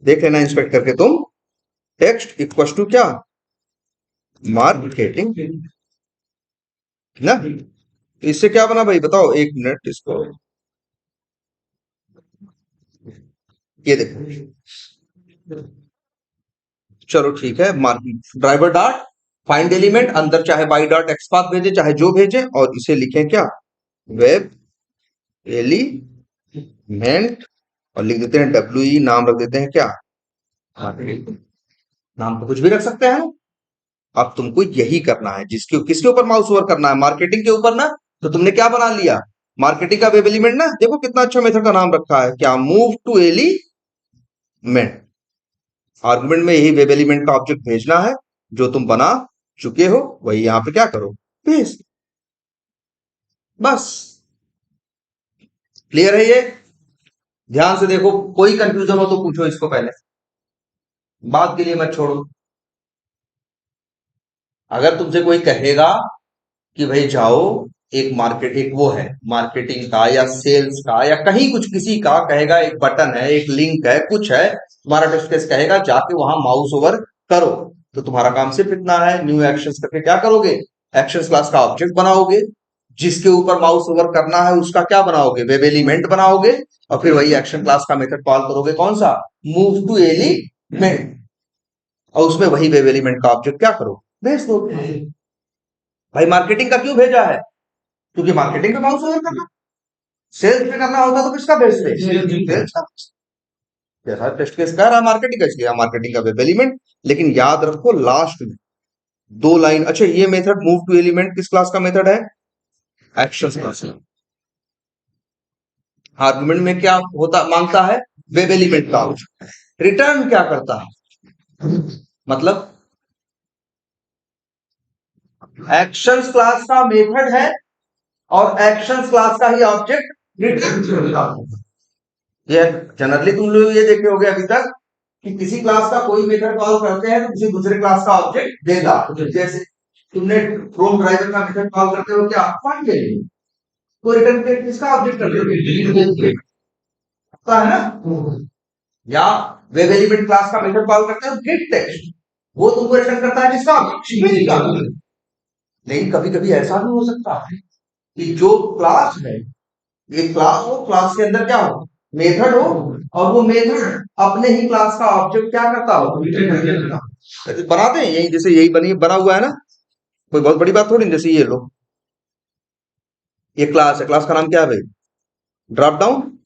देख लेना इंस्पेक्ट करके तुम। टेक्स्ट इक्वल टू क्या, मार्केटिंग ना। इससे क्या बना भाई बताओ, एक मिनट इसको, ये देखो, चलो ठीक है। ड्राइवर डॉट फाइंड एलिमेंट, अंदर चाहे बाई डॉट एक्स पाथ भेजे चाहे जो भेजे, और इसे लिखें क्या, वेब एलिमेंट, और लिख देते हैं डब्ल्यू ई, नाम रख देते हैं क्या, नाम तो कुछ भी रख सकते हैं। अब तुमको यही करना है, जिसके किसके ऊपर माउस ओवर करना है, मार्केटिंग के ऊपर ना। तो तुमने क्या बना लिया, मार्केटिंग का वेब एलिमेंट ना। देखो कितना अच्छा मेथड का नाम रखा है, क्या, मूव टू एलिमेंट। आर्गुमेंट में यही वेब एलिमेंट का ऑब्जेक्ट भेजना है, जो तुम बना चुके हो वही यहां पे क्या करो, भेज। बस, क्लियर है ये। ध्यान से देखो, कोई कंफ्यूजन हो तो पूछो इसको पहले, बात के लिए मत छोड़ो। अगर तुमसे कोई कहेगा कि भाई जाओ, एक मार्केट, एक वो है मार्केटिंग का या सेल्स का या कहीं कुछ, किसी का कहेगा एक बटन है, एक लिंक है, कुछ है, तुम्हारा टेस्ट केस कहेगा जाके वहां माउस ओवर करो। तो तुम्हारा काम सिर्फ इतना है, न्यू एक्शंस करके क्या करोगे, एक्शंस क्लास का ऑब्जेक्ट बनाओगे, जिसके ऊपर माउस ओवर करना है उसका क्या बनाओगे, वेब एलिमेंट बनाओगे, और फिर वही एक्शन क्लास का मेथड कॉल करोगे, कौन सा, मूव टू एलिमेंट, और उसमें वही वेब एलिमेंट का ऑब्जेक्ट क्या करो, भेज दो। भाई मार्केटिंग का क्यों भेजा है, क्योंकि मार्केटिंग का माउस ओवर करना, सेल्स पे करना होता तो किसका भेजते, सेल्स का। जैसा टेस्ट केस कह रहा है मार्केटिंग का, इसलिए मार्केटिंग का वेब एलिमेंट। लेकिन याद रखो लास्ट में 2 लाइन, अच्छा ये मेथड मूव टू एलिमेंट किस क्लास का मेथड है, एक्शन क्लास। आर्गुमेंट में क्या होता, मांगता है, वेब एलिमेंट का, रिटर्न क्या करता है, मतलब एक्शंस क्लास का मेथड है, और एक्शंस क्लास का ही ऑब्जेक्ट रिटर्न। ये जनरली तुम लोग ये देखे होगे अभी तक, कि किसी क्लास का कोई मेथड कॉल करते हैं तो किसी दूसरे क्लास का ऑब्जेक्ट देगा। जैसे तुमने फ्रॉम ड्राइवर का मेथड कॉल करते हो क्या, फाइंड एलिमेंट, तो रिटर्न के किसका ऑब्जेक्ट करते हो, है ना। या वेब एलिमेंट क्लास का मेथड कॉल करते हो गेट टेक्स्ट, वो तुमको रिटर्न करता है जिसका ऑब्जेक्ट का। लेकिन कभी कभी ऐसा भी हो सकता है कि जो क्लास है, ये क्लास हो, क्लास के अंदर क्या हो, मेथड हो, और वो मेथड अपने ही क्लास का ऑब्जेक्ट क्या करता हो, बनाते हैं यही, जैसे यही बनी बना हुआ है ना, कोई बहुत बड़ी बात थोड़ी नहीं। जैसे ये लो, ये क्लास है, क्लास का नाम क्या है भाई, ड्रॉप डाउन।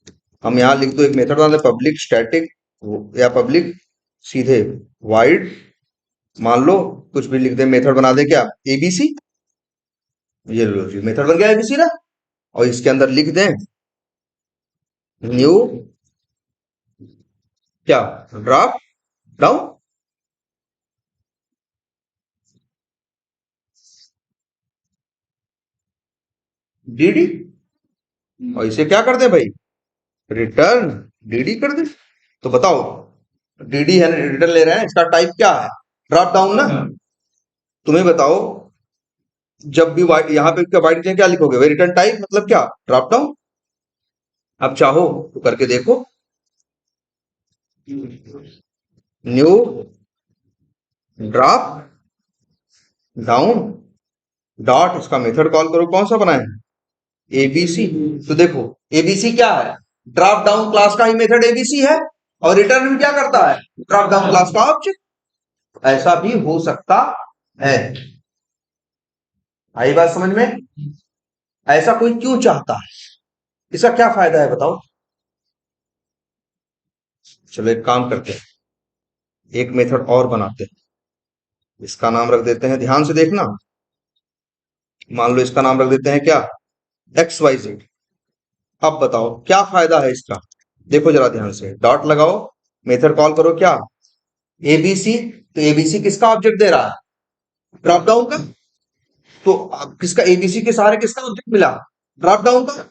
हम यहाँ लिख दो एक मेथड बना दे, पब्लिक स्टैटिक, या पब्लिक सीधे वाइड, मान लो कुछ भी लिख दे, मेथड बना दे क्या, एबीसी, ये लो जी, मेथड बन गया एबीसी ना। और इसके अंदर लिख दें न्यू क्या, ड्रॉप डाउन डीडी, और इसे क्या कर दे भाई, रिटर्न डीडी कर दे। तो बताओ, डीडी है, रिटर्न ले रहे हैं, इसका टाइप क्या है, ड्रॉप डाउन ना। तुम्हें बताओ, जब भी यहाँ पे क्या वाइट क्या लिखोगे भाई, रिटर्न टाइप मतलब क्या, ड्रॉप डाउन। अब चाहो तो करके देखो, न्यू ड्रॉप डाउन डॉट, इसका मेथड कॉल करो, कौन सा बनाए, एबीसी। तो देखो एबीसी क्या है, ड्रॉप डाउन क्लास का ही मेथड एबीसी है, और रिटर्न भी क्या करता है, ड्रॉप डाउन क्लास का ऑब्जेक्ट। ऐसा भी हो सकता है। आई बात समझ में। ऐसा कोई क्यों चाहता है, इसका क्या फायदा है बताओ। चलो एक काम करते हैं, एक मेथड और बनाते हैं, इसका नाम रख देते हैं, ध्यान से देखना, मान लो इसका नाम रख देते हैं क्या, एक्स वाई जेड। अब बताओ क्या फायदा है इसका, देखो जरा ध्यान से, डॉट लगाओ, मेथड कॉल करो क्या, एबीसी। तो एबीसी किसका ऑब्जेक्ट दे रहा है, ड्रॉप डाउन का। तो अब किसका, एबीसी के सहारे किसका ऑब्जेक्ट मिला, ड्रॉप डाउन का।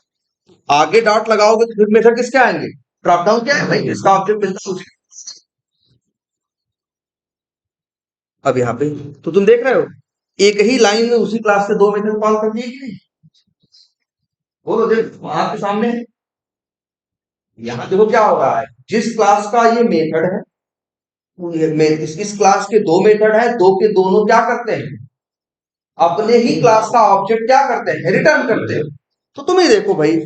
आगे डॉट लगाओगे तो फिर मेथड किसके आएंगे, ड्रॉप डाउन क्या है भाई, किसका ऑब्जेक्ट मिलता है उसी। अब यहाँ पे तो तुम देख रहे हो, एक ही लाइन में उसी क्लास के दो मेथड कॉल कर दिए कि नहीं, बोलो देखो आपके सामने है। यहाँ देखो क्या हो रहा है, जिस क्लास का ये मेथड है, इस क्लास के दो मेथड है, दो के दोनों क्या करते हैं, अपने ही क्लास का ऑब्जेक्ट क्या करते हैं, रिटर्न करते हैं। तो तुम ही देखो भाई,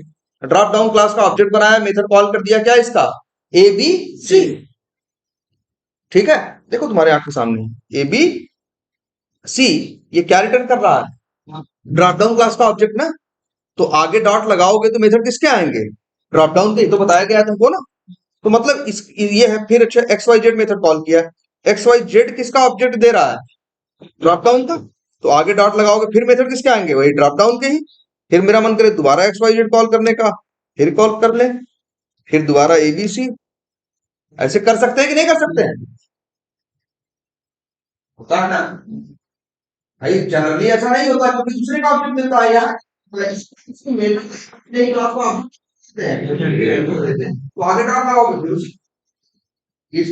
ड्रॉप डाउन क्लास का ऑब्जेक्ट बनाया, मेथड कॉल कर दिया क्या इसका, ए बी सी। ठीक है, देखो तुम्हारे आंख के सामने ए बी सी, ये क्या रिटर्न कर रहा है, ड्रॉप डाउन क्लास का ऑब्जेक्ट ना। तो आगे डॉट लगाओगे तो मेथड किसके आएंगे, ड्रॉप डाउन के, तो बताया गया तुमको ना। तो मतलब इस ये है, फिर अच्छा X Y Z method call किया, एक्स वाई जेड किसका ऑब्जेक्ट दे रहा है, ड्रॉप डाउन का। तो आगे डॉट लगाओगे फिर मेथड किसके आएंगे, वही ड्रॉप डाउन के ही। फिर मेरा मन करे दोबारा एक्स वाई जेड कॉल करने का, फिर कॉल कर ले, फिर दोबारा एबीसी। ऐसे कर सकते हैं कि नहीं कर सकते हैं, होता है ना भाई, जनरली ऐसा नहीं होता, क्योंकि दूसरे का ऑब्जेक्ट मिलता है यार। तो आगे डॉट लगाओगे फिर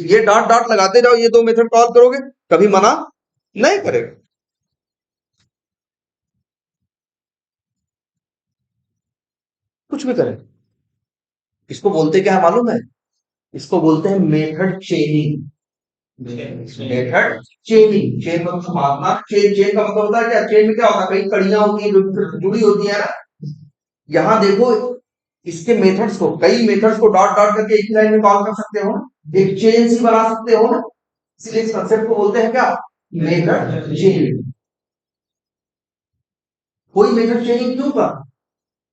ये डॉट डॉट लगाते जाओ, ये दो मेथड कॉल करोगे, कभी मना नहीं करेगा। कुछ भी करें, इसको बोलते क्या है मालूम है, इसको बोलते हैं मेथड चेनिंग। मेथड चेनिंग, चेन मतलब मापना, चेन, चेन का मतलब होता है क्या, चेन में क्या होता है, कई कड़ियां होती है जो जुड़ी होती है ना। यहाँ देखो, इसके मेथड्स को, कई मेथड्स को डॉट डॉट करके एक ही लाइन में कॉल कर सकते हो ना, एक चेन सी बना सकते हो ना। इसलिए इस कंसेप्ट को बोलते हैं क्या, मेथड चेनिंग। कोई मेथड चेनिंग क्यों कर,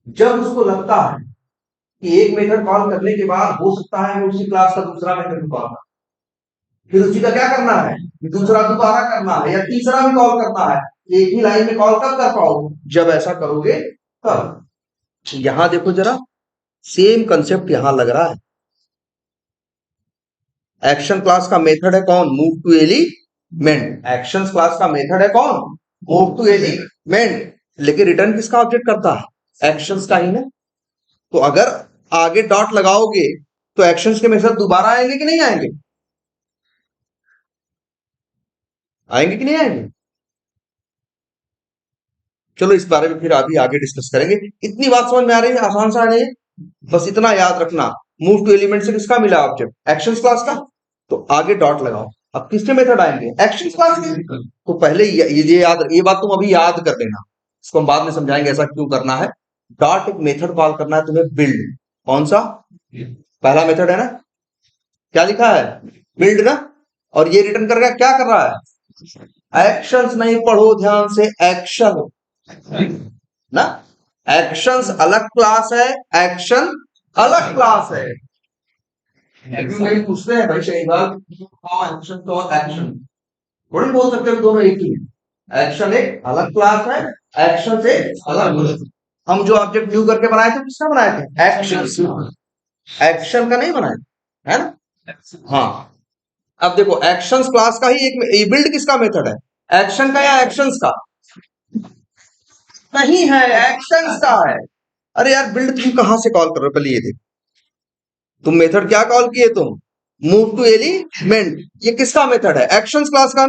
जब उसको लगता है कि एक मेथड कॉल करने के बाद हो सकता है उसी क्लास का दूसरा मेथड कॉल, फिर उसी का क्या करना है, दूसरा दोबारा करना है, या तीसरा भी कॉल करना है। एक ही लाइन में कॉल कब कर पाओगे, जब ऐसा करोगे तब। यहां देखो जरा, सेम कंसेप्ट यहां लग रहा है। एक्शन क्लास का मेथड है कौन, move to element, action class का मेथड है कौन, मूव टू एलिमेंट। लेकिन रिटर्न किसका ऑब्जेक्ट करता है, एक्शंस का ही ना। तो अगर आगे डॉट लगाओगे तो एक्शंस के मेथड दोबारा आएंगे कि नहीं आएंगे, आएंगे कि नहीं आएंगे। चलो इस बारे में फिर अभी आगे डिस्कस करेंगे। इतनी बात समझ में आ रही है, आसान सा नहीं है, बस इतना याद रखना, मूव टू एलिमेंट से किसका मिला ऑब्जेक्ट, एक्शंस क्लास का। तो आगे डॉट लगाओ, अब किसके मेथड आएंगे, एक्शंस क्लास के। तो पहले ये याद, ये बात तुम अभी याद कर लेना, इसको हम बाद में समझाएंगे ऐसा क्यों करना है। डॉट एक मेथड कॉल करना है तुम्हें, बिल्ड, कौन सा, पहला मेथड है ना, क्या लिखा है, बिल्ड ना। और ये रिटर्न कर रहा है, क्या कर रहा है, एक्शंस, नहीं पढ़ो ध्यान से, एक्शन ना, एक्शंस अलग क्लास है, एक्शन अलग क्लास है। एग्जाम पूछते हैं भाई कई बार, हाँ एक्शन तो एक्शन, थोड़ी बोल सकते हो दोनों एक ही है। एक्शन एक अलग क्लास है, एक्शन से अलग। हम जो ऑब्जेक्ट न्यू करके बनाए थे किसका बनाए थे? एक्शन। एक्शन का नहीं बनाया है ना। हाँ, अब देखो एक्शंस क्लास का ही एक बिल्ड किसका मेथड है? एक्शन का या एक्शंस का? नहीं है, एक्शंस का है। अरे यार बिल्ड तुम कहां से कॉल कर रहे हो? पहले ये देखो, तुम मेथड क्या कॉल किए तुम? Move to element. ये किसका मेथड है? एक्शंस क्लास का।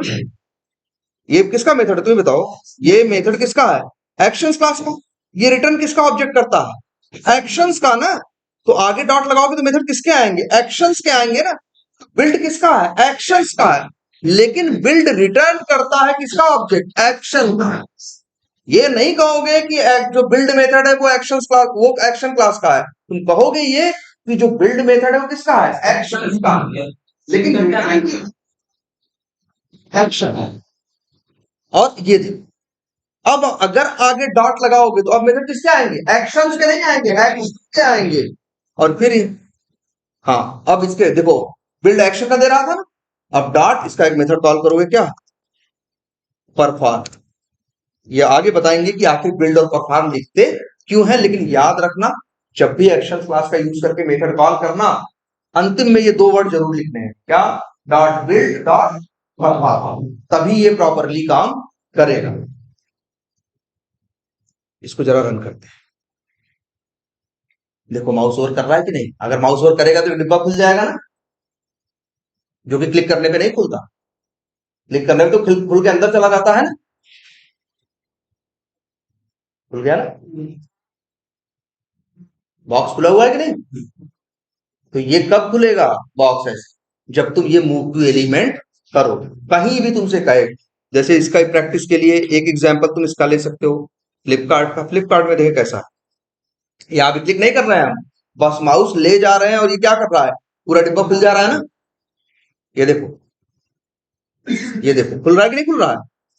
ये किसका मेथड है तुम्हें बताओ? ये मेथड किसका है? एक्शंस क्लास का। ये रिटर्न किसका ऑब्जेक्ट करता है? एक्शंस का ना। तो आगे डॉट लगाओगे तो मेथड किसके आएंगे? एक्शंस के आएंगे ना। बिल्ड किसका है? एक्शंस का है। लेकिन बिल्ड रिटर्न करता है किसका ऑब्जेक्ट? एक्शन का। ये नहीं कहोगे कि जो बिल्ड मेथड है वो एक्शन क्लास, वो एक्शन क्लास का है। तुम कहोगे ये कि जो बिल्ड मेथड है वो किसका है? एक्शन का। लेकिन एक्शन है। और ये देखो, अब अगर आगे डॉट लगाओगे तो अब मेथड किसके आएंगे? एक्शंस के नहीं आएंगे, एक्शन के आएंगे। और फिर हाँ, अब इसके देखो, बिल्ड एक्शन का दे रहा था ना, अब डॉट इसका एक मेथड कॉल करोगे क्या? परफॉर्म। ये आगे बताएंगे कि आखिर बिल्ड और परफॉर्म लिखते क्यों है, लेकिन याद रखना जब भी एक्शन क्लास का यूज करके मेथड कॉल करना, अंतिम में ये दो वर्ड जरूर लिखने हैं। क्या? Dot build dot perform. तभी ये प्रॉपरली काम करेगा। इसको जरा रन करते हैं। देखो माउस ओवर कर रहा है कि नहीं? अगर माउस ओवर करेगा तो डिब्बा खुल जाएगा ना, जो कि क्लिक करने पे नहीं खुलता। क्लिक करने में तो खुल के अंदर चला जाता है ना। खुल गया ना? बॉक्स खुला हुआ है कि नहीं? तो ये कब खुलेगा बॉक्स? ऐसे जब तुम ये मूव टू एलिमेंट करो। कहीं भी तुमसे कहे, जैसे इसका प्रैक्टिस के लिए एक एग्जांपल तुम इसका ले सकते हो, फ्लिपकार्ट का। फ्लिपकार्ट में देखे कैसा है, यहाँ भी क्लिक नहीं कर रहे हैं हम, बस माउस ले जा रहे हैं और ये क्या कर रहा है? पूरा डिब्बा खुल जा रहा है ना। ये देखो, ये देखो खुल रहा है कि नहीं खुल रहा है?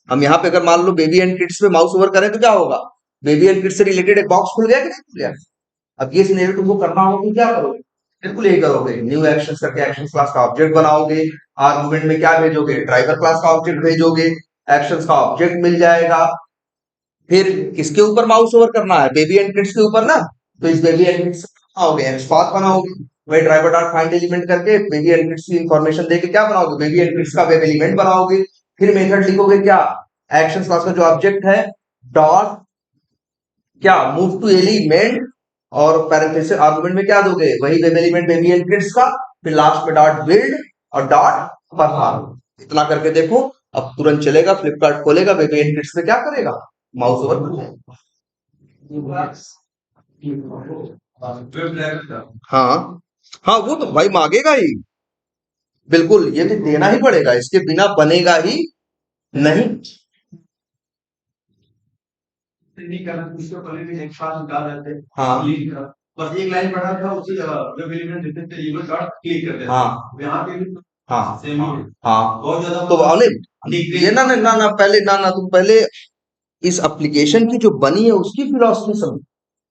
हम यहाँ पे अगर मान लो बेबी एंड किड्स पे माउस ओवर करें तो क्या होगा? बेबी एंड किड्स से रिलेटेड एक बॉक्स खुल गया कि नहीं खुल गया? अब ये सिनेरियो तुमको करना होगा, तुम क्या करोगे? बिल्कुल यही करोगे, न्यू एक्शन करके एक्शन क्लास का ऑब्जेक्ट बनाओगे। आर्गुमेंट में क्या भेजोगे? ड्राइवर क्लास का ऑब्जेक्ट भेजोगे। एक्शन का ऑब्जेक्ट मिल जाएगा। फिर किसके ऊपर माउस ओवर करना है? बेबी एंड किड्स के ऊपर ना। तो इस बेबी एंड किड्स बनाओगे, एक्सपाथ बनाओगे। वही ड्राइवर डॉट फाइंड एलिमेंट करके बेबी एंड किड्स की इंफॉर्मेशन देके क्या बनाओगे? बेबी एंड किड्स का वेब एलिमेंट बनाओगे। फिर मेथड लिखोगे क्या? एक्शन क्लास का जो ऑब्जेक्ट है, डॉट क्या? Move to element. और पैरेंथेसिस आर्गुमेंट में क्या दोगे? वही web element baby and kids का। फिर लास्ट में डॉट बिल्ड और डॉट परफॉर्म। इतना करके देखो, अब तुरंत चलेगा। फ्लिपकार्ट खोलेगा, बेबी एंड किड्स में क्या करेगा? माउस ओवर करेगा। हाँ हाँ, वो तो भाई मांगेगा ही। बिल्कुल, ये तो देना ही पड़ेगा, इसके बिना बनेगा ही नहीं। नहीं करना उसको पहले भी एक साथ निकाल देते। हाँ, क्लिक का बस एक लाइन पढ़ा था, उसी जब एलिमेंट देते थे ये डॉट क्लिक कर देते। हाँ, यहाँ पे भी हाँ सेम ही है। हाँ, बहुत ज्यादा तो ये ना ना ना ना पहले ना ना तुम पहले इस एप्लीकेशन की जो बनी है उसकी फिलॉसफी समझो।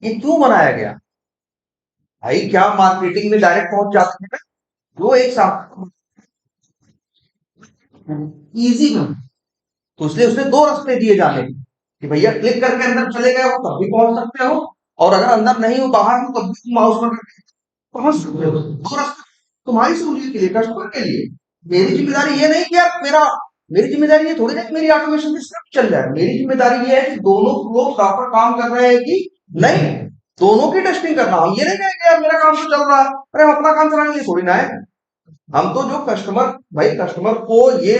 ये क्यों बनाया गया? भाई क्या मार्केटिंग में डायरेक्ट पहुंच जाते हैं ना, जो एक साथ इजी में। तो इसलिए उसने दो रास्ते दिए जाने के, कि भैया क्लिक करके अंदर चले गए हो तब भी पहुंच सकते हो, और अगर अंदर नहीं हो, बाहर हो, तब भी माउस पर पहुंच सकते हो। दो रास्ते तुम्हारी सहूलियत के लिए, कस्टमर के लिए। मेरी जिम्मेदारी ये नहीं कि यार मेरी जिम्मेदारी ये थोड़ी ना कि मेरी ऑटोमेशन की स्क्रिप्ट चल जाए। मेरी जिम्मेदारी ये है कि दोनों फ्लो प्रॉपर काम कर रहे हैं कि नहीं, दोनों की टेस्टिंग करना। हम ये नहीं कहेंगे यार मेरा काम तो चल रहा है, अरे हम अपना काम चलाने के लिए थोड़ी ना है। हम तो जो कस्टमर, भाई कस्टमर को ये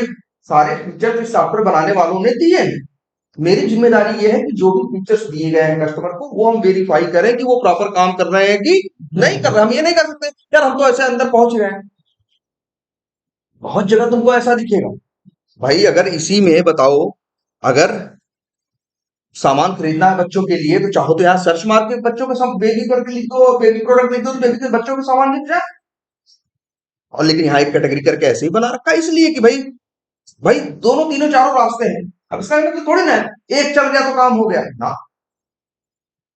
सारे फीचर इस सॉफ्टवेयर बनाने वालों ने दिए हैं। मेरी जिम्मेदारी ये है कि जो भी फीचर्स दिए गए हैं कस्टमर को, वो हम वेरीफाई करें कि वो प्रॉपर काम कर रहे हैं कि नहीं कर रहे। हम ये नहीं कर सकते यार हम तो ऐसे अंदर पहुंच गए हैं। बहुत जगह तुमको ऐसा दिखेगा। भाई अगर इसी में बताओ, अगर सामान खरीदना है बच्चों के लिए, तो चाहो तो यहाँ सर्च मार के बच्चों के बेबी करके लिख दो, बेबी प्रोडक्ट लिख दो, तो बेबी के बच्चों के सामान दिख जाए। और लेकिन यहाँ एक कैटेगरी करके ऐसे ही बना रखा है, इसलिए कि भाई भाई दोनों तीनों चारों रास्ते हैं। अब इसका मतलब थोड़ी ना है एक चल गया तो काम हो गया ना।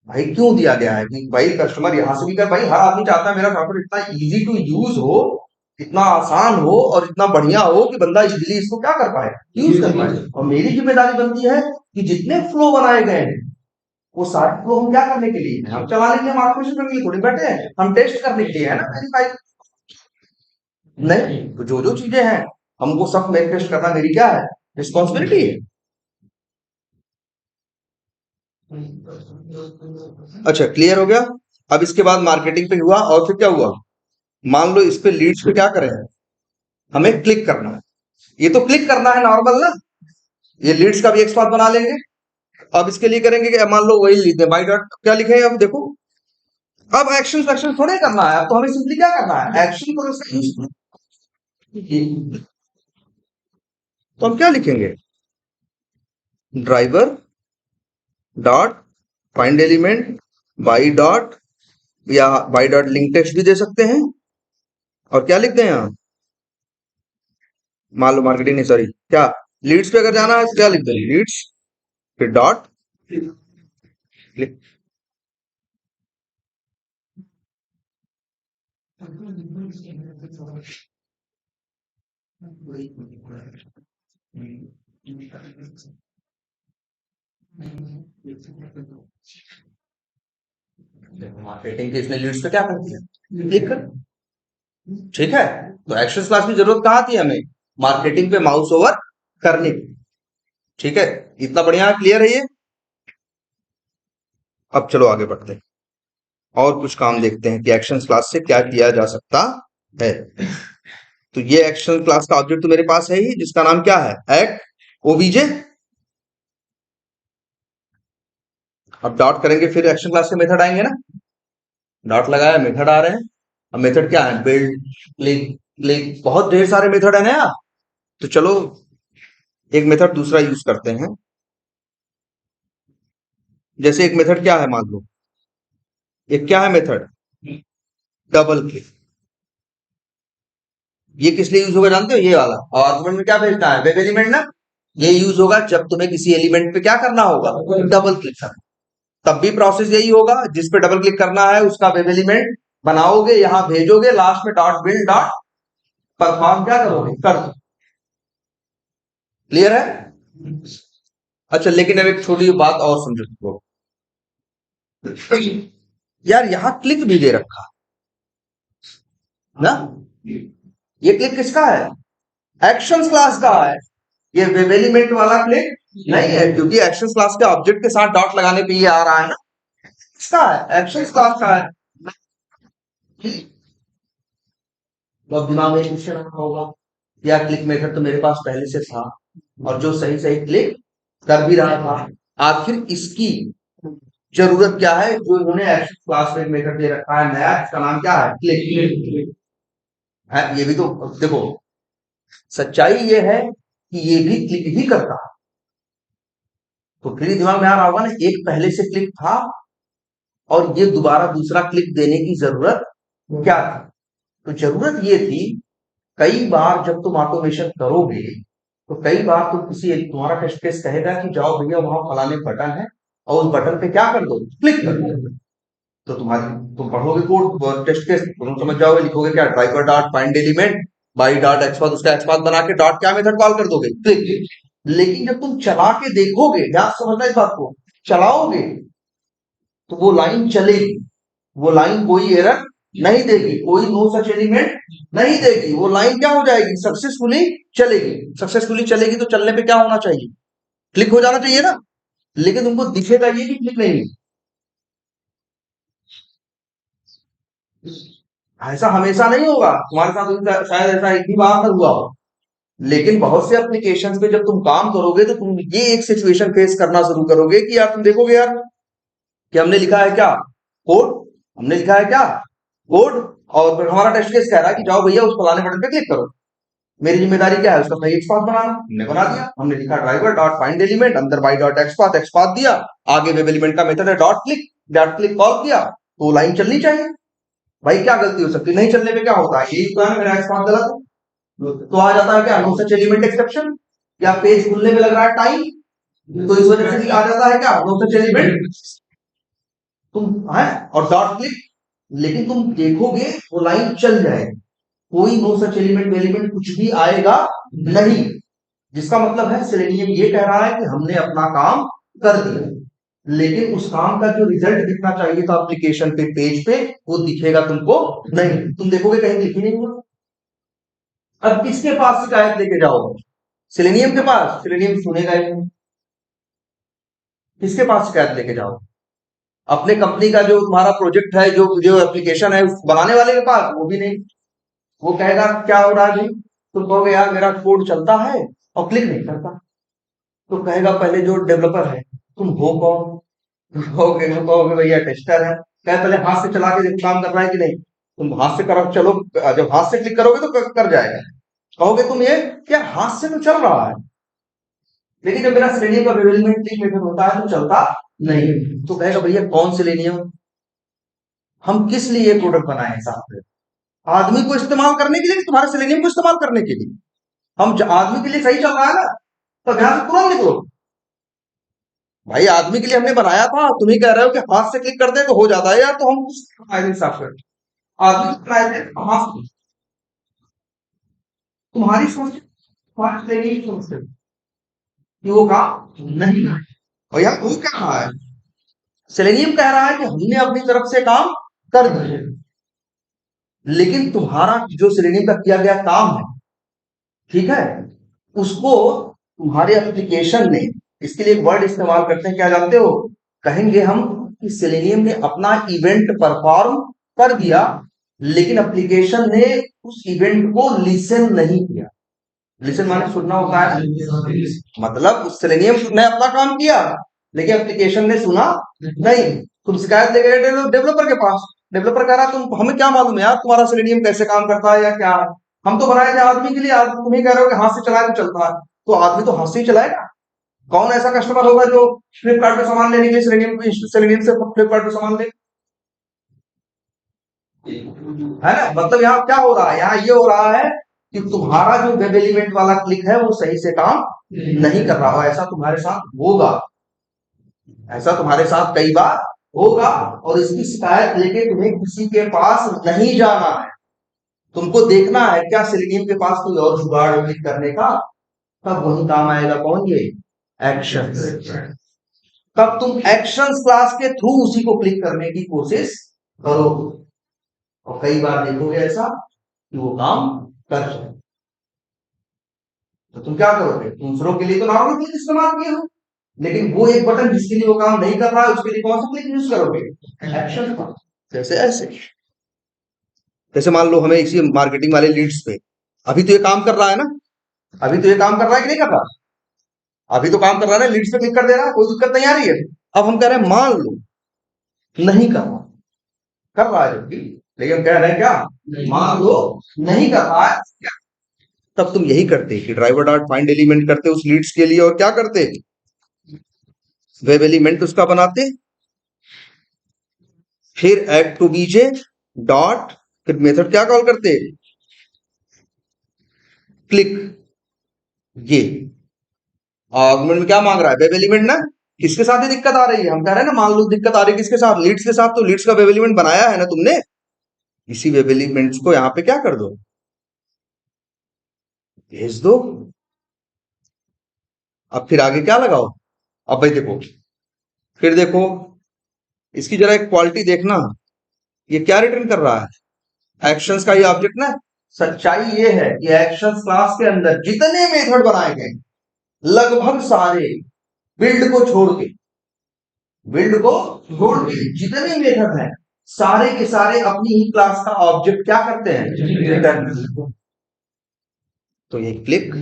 भाई क्यों दिया गया है कि भाई कस्टमर यहां से भी कर, भाई हर आदमी चाहता है मेरा सॉफ्टवेयर इतना इजी टू यूज हो इतना आसान हो और इतना बढ़िया हो कि बंदा इजीली इसको क्या कर पाए, यूज कर पाए। और मेरी जिम्मेदारी बनती है कि जितने फ्लो बनाए गए हैं वो सारे फ्लो हम क्या करने के लिए हैं? हम चलाने के लिए, हम ऑटोमेशन करने के लिए थोड़ी बैठे हैं, हम टेस्ट करने के लिए है ना, वेरीफाई नहीं। तो जो जो चीजें हैं हमको सब में टेस्ट करना मेरी क्या है, रिस्पॉन्सिबिलिटी है। अच्छा, क्लियर हो गया। अब इसके बाद मार्केटिंग पे हुआ, और फिर क्या हुआ, मान लो इस पे लीड्स पे क्या करें, हमें क्लिक करना है। ये तो क्लिक करना है नॉर्मल ना, ये लीड्स का भी एक स्वाद बना लेंगे। अब इसके लिए करेंगे कि मान लो वही लिखते हैं बाई डॉट, क्या लिखे अब देखो, अब एक्शन एक्शन थोड़े करना है, अब तो हमें सिंपली क्या करना है, एक्शन को उसका यूज। तो हम क्या लिखेंगे, driver dot find element by dot, या बाई डॉट लिंक टेक्स्ट भी दे सकते हैं। और क्या लिखते हैं यहाँ, मान लो मार्केटिंग नहीं, सॉरी क्या, लीड्स पे अगर जाना है तो क्या लिखते हैं, लीड्स फिर डॉट क्लिक। मार्केटिंग के इसने लीड्स पे क्या कर दिया, क्लिक कर। ठीक है, तो एक्शन क्लास की जरूरत कहाँ थी हमें, मार्केटिंग पे माउस ओवर करने की। ठीक है, इतना बढ़िया क्लियर है ये। अब चलो आगे बढ़ते हैं और कुछ काम देखते हैं कि एक्शन क्लास से क्या किया जा सकता है। तो ये एक्शन क्लास का ऑब्जेक्ट तो मेरे पास है ही, जिसका नाम क्या है, एक्ट ओबीजे। अब डॉट करेंगे फिर एक्शन क्लास के मेथड आएंगे ना, डॉट लगाया मेथड आ रहे हैं। अब मेथड क्या है, बिल्ड, क्लिक, क्लिक, बहुत ढेर सारे मेथड है ना यार। तो चलो एक मेथड दूसरा यूज करते हैं। जैसे एक मेथड क्या है, मान लो एक क्या है मेथड, डबल क्लिक। ये किस लिए यूज होगा जानते हो, ये वाला, और आर्गुमेंट में क्या भेजना है, वेब एलिमेंट ना। ये यूज होगा जब तुम्हें किसी एलिमेंट पे क्या करना होगा, डबल क्लिक करना। तब भी प्रोसेस यही होगा, जिस पे डबल क्लिक करना है उसका वेब एलिमेंट बनाओगे, यहां भेजोगे, लास्ट में डॉट बिल्ड डॉट परफॉर्म क्या करोगे, कर दो। क्लियर है। अच्छा, लेकिन अब एक छोटी बात और समझो यार, यहां क्लिक भी दे रखा ना, ये क्लिक किसका है, एक्शन क्लास का है। ये वेब एलिमेंट वाला क्लिक नहीं है, क्योंकि एक्शन क्लास के ऑब्जेक्ट के साथ डॉट लगाने पे ये आ रहा है ना, किसका है, एक्शन क्लास का है। तो अब दिमाग में एक क्वेश्चन रखा होगा, या क्लिक मेथड तो मेरे पास पहले से था, और जो सही सही क्लिक कर भी रहा था, आखिर इसकी जरूरत क्या है, जो इन्होंने एक्शन क्लास में मेथड दे रखा है नया, इसका नाम क्या है, क्लिक है। ये भी तो देखो, सच्चाई ये है कि ये भी क्लिक ही करता है। तो फिर दिमाग में आ रहा होगा ना, एक पहले से क्लिक था और ये दोबारा दूसरा क्लिक देने की जरूरत क्या थी। तो जरूरत ये थी, कई बार जब तुम ऑटोमेशन करोगे तो कई बार तुम तुम्हारा टेस्ट केस कहेगा कि जाओ भैया वहां फलाने बटन है और उस बटन पे क्या कर दो, क्लिक कर दो। तो तुम पढ़ोगे कोड टेस्ट केस, तुम समझ जाओगे, लिखोगे क्या, driver dot find element by dot XPath, उसका एक्सपाथ बना के डॉट क्या मेथड कॉल कर दोगे, क्लिक। लेकिन जब तुम चला के देखोगे, ध्यान से समझना इस बात को, चलाओगे तो वो लाइन चलेगी, वो लाइन कोई एरर नहीं देगी, कोई नो सच एलिमेंट नहीं देगी, वो लाइन क्या हो जाएगी, सक्सेसफुली चलेगी। सक्सेसफुली चलेगी तो चलने पे क्या होना चाहिए, क्लिक हो जाना चाहिए ना। लेकिन तुमको दिखेगा ये कि क्लिक नहीं है। ऐसा हमेशा नहीं होगा तुम्हारे साथ, शायद ऐसा एक ही बार हुआ हो। लेकिन बहुत से एप्लीकेशन पे जब तुम काम करोगे तो तुम ये एक सिचुएशन फेस करना शुरू करोगे कि यार तुम देखोगे यार कि हमने लिखा है क्या, कोड, हमने लिखा है क्या, कोड, और फिर हमारा टेस्ट केस कह रहा है कि जाओ भैया उस फलाने बटन पे क्लिक करो। मेरी जिम्मेदारी क्या है, उसका सही एक्सपाथ बनाना, हमने बना दिया। हमने लिखा ड्राइवर डॉट फाइंड एलिमेंट अंदर बाई डॉट एक्सपाथ, एक्सपाथ दिया, आगे वेब एलिमेंट का मेथड है dot click, dot click call किया, तो लाइन चलनी चाहिए। भाई क्या गलती हो सकती है, नहीं चलने पे क्या होता है, यही तो है मेरा एक्सपाथ गलत है, तो आ जाता है क्या, नो सच एलिमेंट एक्सेप्शन, या पेज खुलने में लग रहा है टाइम, तो इस वजह से भी आ जाता है क्या, नो सच एलिमेंट। तुम है और डॉट क्लिक, लेकिन तुम देखोगे वो लाइन चल जाएगी। कोई नो सच एलिमेंट कुछ भी आएगा नहीं। जिसका मतलब है सेलेनियम ये कह रहा है कि हमने अपना काम कर दिया, लेकिन उस काम का जो रिजल्ट दिखना चाहिए था एप्लीकेशन पे, पेज पे, वो दिखेगा तुमको नहीं। तुम देखोगे कहीं दिख ही नहीं हुआ। अब किसके पास शिकायत लेके जाओगे? सेलेनियम के पास? सेलेनियम सुनेगा ही नहीं। किसके पास शिकायत लेके जाओ? अपने कंपनी का जो तुम्हारा प्रोजेक्ट है, जो जो एप्लीकेशन है, उस बनाने वाले के पास? वो भी नहीं। वो कहेगा क्या हो रहा है भाई? तुम कहोगे यार मेरा कोड चलता है और क्लिक नहीं करता। तो कहेगा पहले जो डेवलपर है तुम हो कौन? कहोगे भैया टेस्टर है। कहे पहले हाथ से चला के देखो काम कर रहा है कि नहीं। तुम हाथ से करो, चलो जब हाथ से क्लिक करोगे तो कर जाएगा। कहोगे तुम ये क्या हाथ से तो चल रहा है, लेकिन जब मेरा सेलेनियम का डेवलपमेंट क्लिक मेथड होता है तो चलता नहीं। तो कहेगा भैया कौन सेलेनियम, हम किस लिए ये प्रोडक्ट बनाए हैं? साथ में आदमी को इस्तेमाल करने के लिए कि तुम्हारे सेलेनियम को इस्तेमाल करने के लिए? आदमी के लिए सही चल रहा है ना, तो ध्यान से तुरंत निकलो। भाई आदमी के लिए हमने बनाया था, तुम ही कह रहे हो कि हाथ से क्लिक कर दे तो हो जाता है यार, तो हम किस हिसाब से आदमी को बनाए थे हाथ से। तुम्हारी सोच, तुम्हारी ट्रेनिंग सोच से कि वो काम नहीं है। और यार वो क्या रहा है? सेलेनियम कह रहा है कि हमने अपनी तरफ से काम कर दिया, लेकिन तुम्हारा जो सेलेनियम का किया गया काम है, ठीक है, उसको तुम्हारे एप्लीकेशन ने, इसके लिए एक वर्ड इस्तेमाल करते हैं, क्या जानते हो? कहेंगे हम कि सेलेनियम ने अपना इवेंट परफॉर्म कर दिया, लेकिन एप्लीकेशन ने उस इवेंट को लिसन नहीं किया। लिसन माने सुनना होता है ना? मतलब उस सेलेनियम ने अपना काम किया, लेकिन एप्लीकेशन ने सुना नहीं। तुम शिकायत ले गए डेवलपर के पास। डेवलपर कह रहा तुम, हमें क्या मालूम है यार तुम्हारा सेलेनियम कैसे काम करता है या क्या है, हम तो बनाए थे आदमी के लिए, आज तुम ही कह रहे हो कि हाथ से चलाए तो चलता है। तो आदमी तो हाथ से ही चलाएगा। कौन ऐसा कस्टमर होगा जो फ्लिपकार्ट पे सामान लेने के लिए सेलेनियम से फ्लिपकार्ट पे सामान ले? है ना? मतलब यहाँ क्या हो रहा है? यहाँ ये हो रहा है कि तुम्हारा जो वेब एलिमेंट वाला क्लिक है वो सही से काम नहीं कर रहा हो। ऐसा तुम्हारे साथ होगा, ऐसा तुम्हारे साथ कई बार होगा, और इसकी शिकायत लेके तुम्हें किसी के पास नहीं जाना है। तुमको देखना है क्या सेलेनियम के पास कोई और जुगाड़ है क्लिक करने का। तब वही काम आएगा कौन? ये एक्शन। तब तुम एक्शंस क्लास के थ्रू उसी को क्लिक करने की कोशिश करोगे, और कई बार देखोगे ऐसा कि वो काम कर जाए। तो तुम क्या करोगे? दूसरों के लिए तो नॉर्मल क्लिक इस्तेमाल किए हो, लेकिन वो एक बटन जिसके लिए वो काम नहीं कर रहा है उसके लिए कौन सा क्लिक यूज करोगे? एक्शन का। जैसे ऐसे, जैसे मान लो हमें इसी मार्केटिंग वाले लीड्स पे, अभी तो ये काम कर रहा है ना, अभी तो ये काम कर रहा है कि नहीं कर रहा? अभी तो काम कर रहा है ना, लीड्स पे क्लिक कर दे रहा है, कोई दिक्कत नहीं आ रही है। अब हम कह रहे हैं मान लो नहीं कर रहा, कर रहा है जबकि, लेकिन हम कह रहे हैं क्या? मान लो नहीं कर रहा है। तब तुम यही करते कि ड्राइवर डॉट फाइंड एलिमेंट करते उस लीड्स के लिए, और क्या करते? वेब एलिमेंट उसका बनाते, फिर एड टू बीजे डॉट, फिर मेथड क्या कॉल करते? क्लिक। ये आर्गुमेंट में क्या मांग रहा है? वेब एलिमेंट ना। किसके साथ ही दिक्कत आ रही है? हम कह रहे हैं ना मान लो दिक्कत आ रही है किसके साथ? लीड्स के साथ। तो लीड्स का वेब एलिमेंट बनाया है ना तुमने, इसी वेब एलिमेंट्स को यहां पे क्या कर दो? भेज दो। अब फिर आगे क्या लगाओ? अब भाई देखो, फिर देखो इसकी जरा एक क्वालिटी देखना, ये क्या रिटर्न कर रहा है? एक्शंस का ये ऑब्जेक्ट ना। सच्चाई ये है कि एक्शंस क्लास के अंदर जितने मेथड बनाए गए लगभग सारे, बिल्ड को छोड़ के, बिल्ड को छोड़ के जितने मेथड हैं सारे के सारे अपनी ही क्लास का ऑब्जेक्ट क्या करते हैं? रिटर्न। तो ये क्लिक,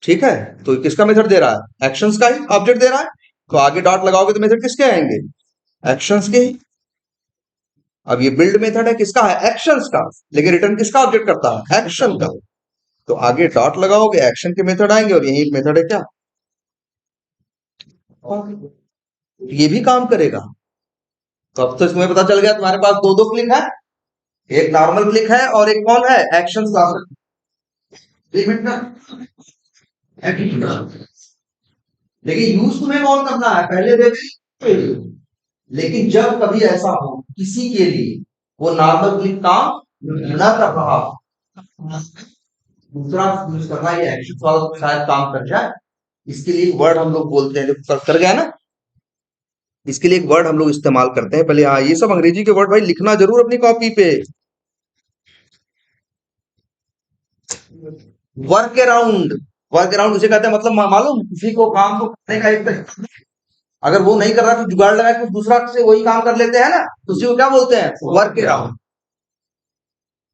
ठीक है, तो किसका मेथड दे रहा है? एक्शंस का ही ऑब्जेक्ट दे रहा है। तो आगे डॉट लगाओगे तो मेथड किसके आएंगे? एक्शंस के ही। अब ये बिल्ड मेथड है किसका? है एक्शंस का, लेकिन रिटर्न किसका ऑब्जेक्ट करता है? एक्शन का। तो आगे डॉट लगाओगे एक्शन के मेथड आएंगे, और यही मेथड है क्या, ये भी काम करेगा। तो अब तो तुम्हें पता चल गया तुम्हारे पास दो दो क्लिक है, एक नॉर्मल क्लिक है और एक कौन है? Action class. एक मिनट ना, लेकिन यूज तुम्हें कौन करना है? पहले देखे। लेकिन जब कभी ऐसा हो किसी के लिए वो नॉर्मल क्लिक काम न कर रहा, दूसरा यूज करना, ये एक्शन वाला तो शायद काम कर जाए। इसके लिए एक वर्ड हम लोग बोलते हैं, देखो कर गया ना। इसके लिए एक वर्ड हम लोग इस्तेमाल करते हैं पहले। हाँ, ये सब अंग्रेजी के वर्ड भाई लिखना जरूर अपनी कॉपी पे। Work around. वर्क अराउंड उसे कहते हैं, मतलब मालूम, किसी को काम को करने का एक तरीका। अगर वो नहीं कर रहा तो जुगाड़ लगा के दूसरा से वही काम कर लेते हैं ना, तो उसी को क्या बोलते हैं? Work around.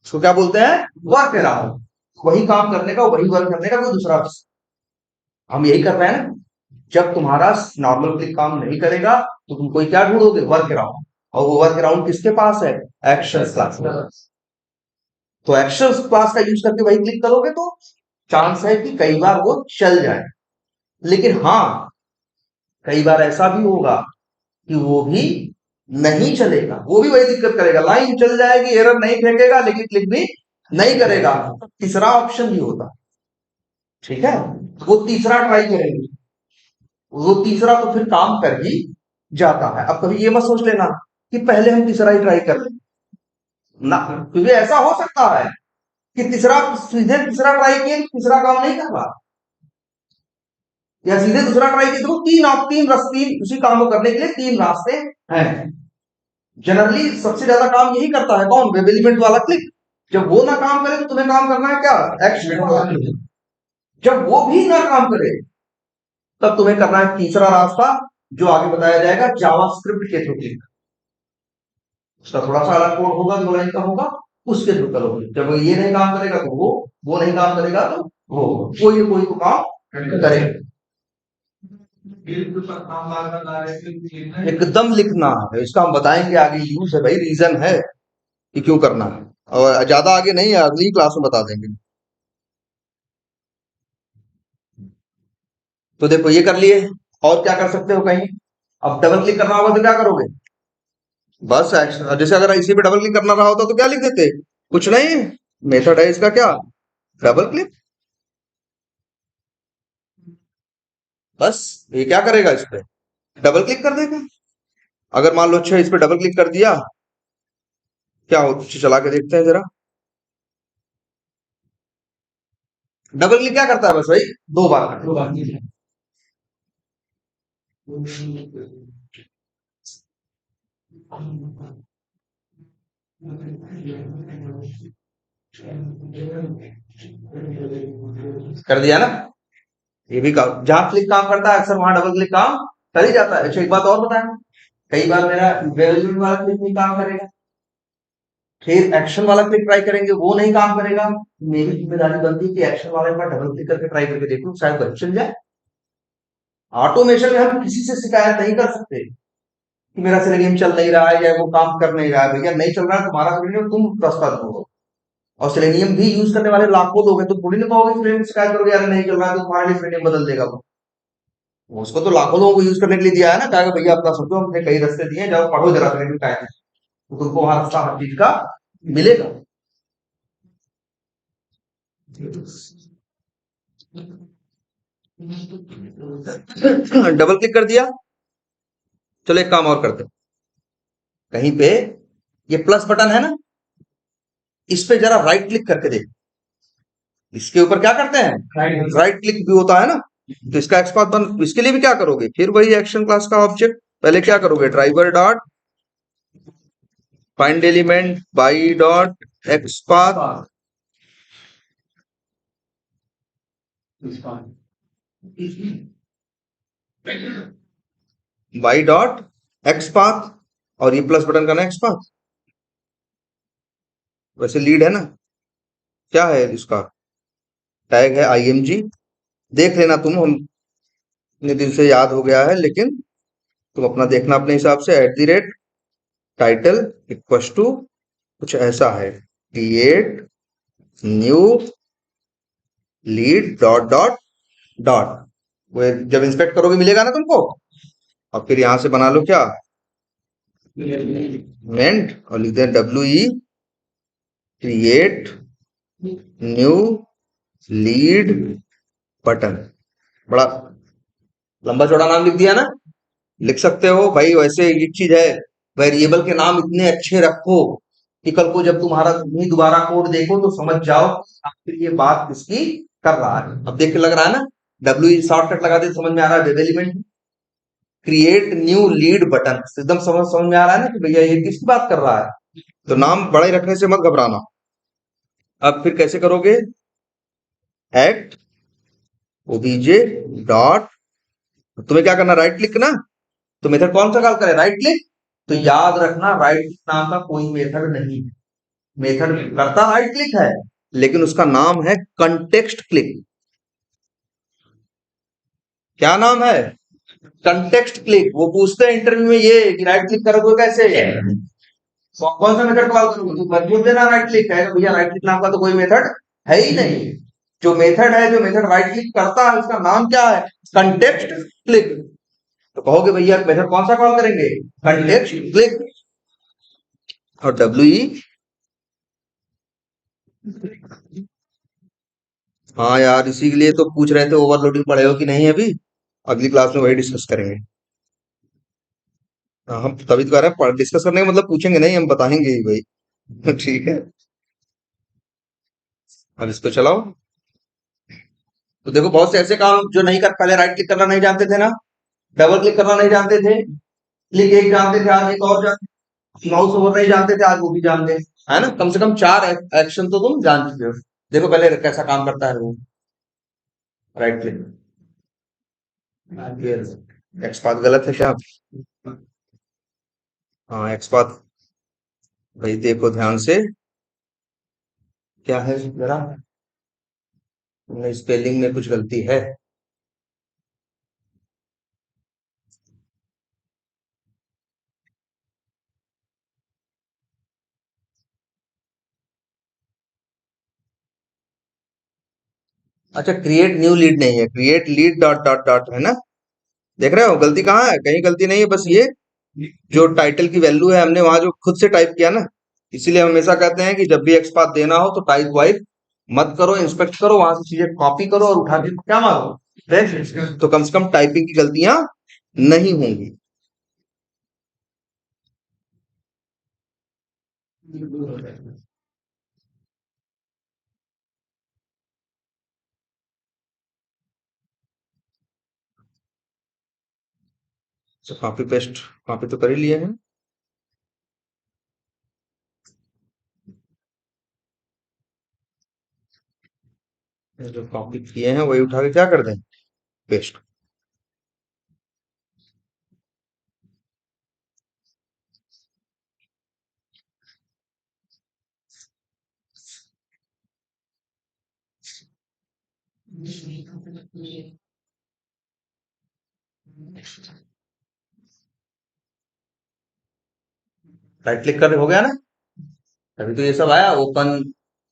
उसको क्या बोलते हैं? Work around. वही काम करने का, वही वर्क करने का कोई दूसरा। हम यही कर रहे हैं ना। जब तुम्हारा नॉर्मल क्लिक काम नहीं करेगा तो तुम कोई क्या ढूंढोगे? Work around. और वो वर्क अराउंड किसके पास है? एक्शन क्लास में। तो एक्शन क्लास का यूज करके वही क्लिक करोगे तो चांस है कि कई बार वो चल जाए। लेकिन हाँ, कई बार ऐसा भी होगा कि वो भी नहीं चलेगा, वो भी वही दिक्कत करेगा। लाइन चल जाएगी, एरर नहीं फेंकेगा, लेकिन क्लिक भी नहीं करेगा। तीसरा ऑप्शन भी होता। ठीक है, वो तीसरा ट्राई करेंगे। वो तीसरा तो फिर काम कर ही जाता है। अब कभी ये मत सोच लेना कि पहले हम तीसरा ही ट्राई कर लें ना, क्योंकि ऐसा हो सकता है कि तीसरा, सीधे तीसरा ट्राई किए, तीसरा काम नहीं कर रहा, या सीधे दूसरा ट्राई किए। देखो तीन उसी काम को करने के लिए तीन रास्ते हैं। जनरली सबसे ज्यादा काम यही करता है कौन? वेब एलिमेंट वाला क्लिक। जब वो ना काम करे तो तुम्हें काम करना है क्या? एक्शन वाला क्लिक। जब वो भी ना काम करे तब तुम्हें करना है तीसरा रास्ता, जो आगे बताया जाएगा, जावास्क्रिप्ट के थ्रू क्लिक। उसका थोड़ा सा अलग कोड होगा, 2 लाइन का होगा, उसके थ्रू करोगे। जब ये नहीं काम करेगा तो वो नहीं काम करेगा तो वो, कोई ना कोई तो काम करेगा। एकदम लिखना है, इसका हम बताएंगे आगे, यूज है भाई, रीजन है कि क्यों करना है। और ज्यादा आगे नहीं है, अगली क्लास में बता देंगे। तो देखो ये कर लिए। और क्या कर सकते हो कहीं? अब डबल क्लिक करना होगा तो क्या करोगे? बस जैसे अगर इसी पे डबल क्लिक करना रहा होता तो क्या लिख देते? कुछ नहीं, मेथड है इसका क्या? Double click. बस ये क्या करेगा? इस पे डबल क्लिक कर देगा। अगर मान लो अच्छा इस पे डबल क्लिक कर दिया, क्या हो, चला के देखते हैं जरा। डबल क्लिक क्या करता है? बस भाई 2 बार करता है। 2 बार कर दिया ना। ये भी काम, जहां क्लिक काम करता है अक्सर वहां डबल क्लिक काम कर ही जाता है। अच्छा एक बात और बताएं, कई बार मेरा वेरिएबल वाला क्लिक नहीं काम करेगा, फिर एक्शन वाला क्लिक ट्राई करेंगे, वो नहीं काम करेगा। मेरी जिम्मेदारी बनती है कि एक्शन वाले पर डबल क्लिक करके ट्राई करके देखूं, शायद वही चल जाए। ऑटोमेशन में हम किसी से शिकायत नहीं कर सकते कि मेरा सिलेनियम चल नहीं रहा है या वो काम कर नहीं रहा है। भैया नहीं चल रहा है तुम्हारा सिलेनियम, तुम रास्ता ढूंढो। और सिलेनियम भी यूज करने वाले लाखों लोग हैं, तो थोड़ी ना कहोगे सिलेनियम की शिकायत करोगे यार नहीं चल रहा है तो तुम्हारे लिए सिलेनियम बदल देगा वो। उसको तो लाखों लोगों को यूज करने के लिए दिया है ना, कहा भैया अपना समझो, हमने कई रास्ते दिए हैं, जाओ पढ़ो जरा सिलेनियम का है, तो तुमको वहां रास्ता हर चीज का मिलेगा। डबल क्लिक कर दिया। चलो एक काम और करते हैं, कहीं पे ये प्लस बटन है ना, इस पे जरा राइट क्लिक करके देख। इसके ऊपर क्या करते हैं? राइट क्लिक भी होता है ना। तो इसका एक्सपाथ बन, इसके लिए भी क्या करोगे? फिर वही एक्शन क्लास का ऑब्जेक्ट। पहले क्या करोगे? Driver dot find element by dot XPath, by dot XPath, और ये प्लस बटन का ना एक्सपाथ। वैसे लीड है ना, क्या है इसका टैग? है आईएमजी। देख लेना तुम, हम इतने दिन से याद हो गया है, लेकिन तुम अपना देखना अपने हिसाब से। At the rate title equals to कुछ ऐसा है, create new lead dot dot dot. वो जब इंस्पेक्ट करोगे मिलेगा ना तुमको। और फिर यहां से बना लो क्या? मेंट, और लिख दें WE create new lead button. बड़ा लंबा चौड़ा नाम लिख दिया ना। लिख सकते हो भाई, वैसे एक चीज है, वेरिएबल के नाम इतने अच्छे रखो कि कल को जब तुम्हारा तुम्ही दोबारा कोड देखो तो समझ जाओ कि आखिर ये बात किसकी कर रहा है। अब देख के लग रहा है ना, डब्ल्यू शॉर्टकट लगा दे तो समझ में आ रहा है web element. Create new lead button, एकदम समझ समझ में आ रहा है ना कि भैया ये किसकी बात कर रहा है। तो नाम बड़े रखने से मत घबराना। अब फिर कैसे करोगे, एक्ट ओबीजे डॉट, तुम्हें क्या करना, राइट क्लिक ना, तो मेथड कौन सा कॉल करे, राइट क्लिक। तो याद रखना राइट क्लिक नाम का कोई मेथड नहीं है। मेथड करता राइट क्लिक है, लेकिन उसका नाम है कंटेक्स्ट क्लिक। क्या नाम है, कंटेक्स्ट क्लिक। वो पूछते हैं इंटरव्यू में ये कि राइट क्लिक करोगे कैसे, कौन सा मेथड कॉल करोगे, तो बोल देना राइट क्लिक है। भैया राइट क्लिक नाम का तो कोई मेथड है ही नहीं। जो मेथड है, जो मेथड राइट क्लिक करता है, उसका नाम क्या है, कंटेक्स्ट क्लिक। तो कहोगे भैया मेथड कौन सा कॉल करेंगे, कंटेक्स्ट क्लिक। और डब्ल्यू ई, हाँ यार इसी के लिए तो पूछ रहे थे ओवरलोडिंग पढ़े हो कि नहीं अभी, अगली क्लास में वही डिस्कस करेंगे। हाँ, हम तभी तो कह रहे हैं डिस्कस करने का मतलब पूछेंगे नहीं, हम बताएंगे ही भाई। ठीक है, अब इसको चलाओ। तो देखो बहुत से ऐसे काम जो नहीं कर, पहले राइट क्लिक करना नहीं जानते थे ना, डबल क्लिक करना नहीं जानते थे, क्लिक एक जानते थे आज एक और जानते, माउस ओवर नहीं जानते थे आज वो भी जानते हैं, है ना। कम से कम चार एक्शन तो तुम जान चुके हो। देखो पहले कैसा काम करता है वो, राइट क्लिक, एक्स पाथ गलत है क्या, हाँ एक्स पाथ, भाई देखो ध्यान से क्या है जरा, स्पेलिंग में कुछ गलती है। अच्छा क्रिएट न्यू लीड नहीं है, create lead dot dot dot है ना। देख रहे हो गलती कहाँ है, कहीं गलती नहीं है, बस ये जो टाइटल की वैल्यू है हमने वहां जो खुद से टाइप किया ना। इसीलिए हम हमेशा कहते हैं कि जब भी एक्सपाथ देना हो तो टाइप वाइज मत करो, इंस्पेक्ट करो, वहां से चीजें कॉपी करो और उठा के क्या मारो पेस्ट। तो कम से कम टाइपिंग की गलतियां नहीं होंगी। तो कॉपी पेस्ट, कॉपी तो कर ही लिए हैं, जो कॉपी किए हैं वही उठा के क्या कर दें, पेस्ट। राइट क्लिक कर हो गया ना, तभी तो ये सब आया, open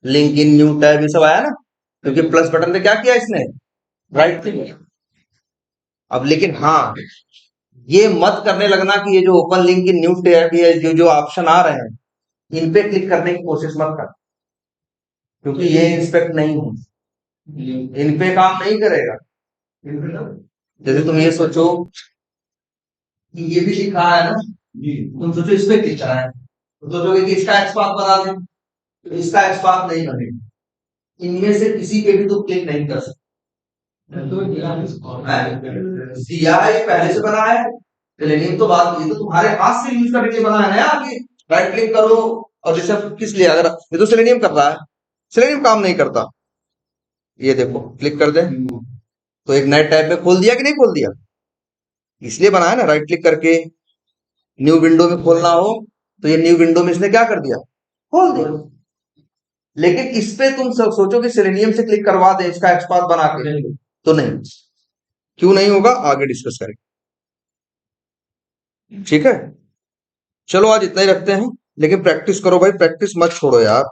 link in new tab ये सब आया ना, क्योंकि प्लस बटन पे क्या किया इसने, राइट क्लिक। अब लेकिन हाँ, ये मत करने लगना कि ये जो open link in new tab ये जो जो ऑप्शन आ रहे हैं इन पे क्लिक करने की कोशिश मत कर, क्योंकि ये इंस्पेक्ट नहीं है, इन पे काम नहीं करेगा। जैसे तुम ये सोचो कि ये भी लिखा है ना, तुम सोचो इस पे क्लिक करा है तो सोचोगे कि इसका एक्सपाथ बना दें, तो इसका एक्सपाथ नहीं बनेगा। इनमें से किसी पे भी तुम क्लिक नहीं कर सकते। दिया है ये पहले से बना है, सेलेनियम तो बात, ये तो तुम्हारे हाथ से यूज करने के लिए बना है ना यार, कि राइट क्लिक करो और जैसे किस लिए, अगर ये तो सेलेनियम कर रहा है, सेलेनियम काम नहीं करता। ये देखो क्लिक कर दे तो एक नए टैब में खोल दिया कि नहीं खोल दिया, इसलिए बना है ना, राइट क्लिक करके न्यू विंडो में खोलना हो तो ये न्यू विंडो में इसने क्या कर दिया, खोल दिया। लेकिन इस पे तुम सब सोचो कि सेलेनियम से क्लिक करवा दे इसका एक्सपाथ बना के, तो नहीं, क्यों नहीं होगा आगे डिस्कस करेंगे। ठीक है, चलो आज इतना ही रखते हैं, लेकिन प्रैक्टिस करो भाई, प्रैक्टिस मत छोड़ो यार।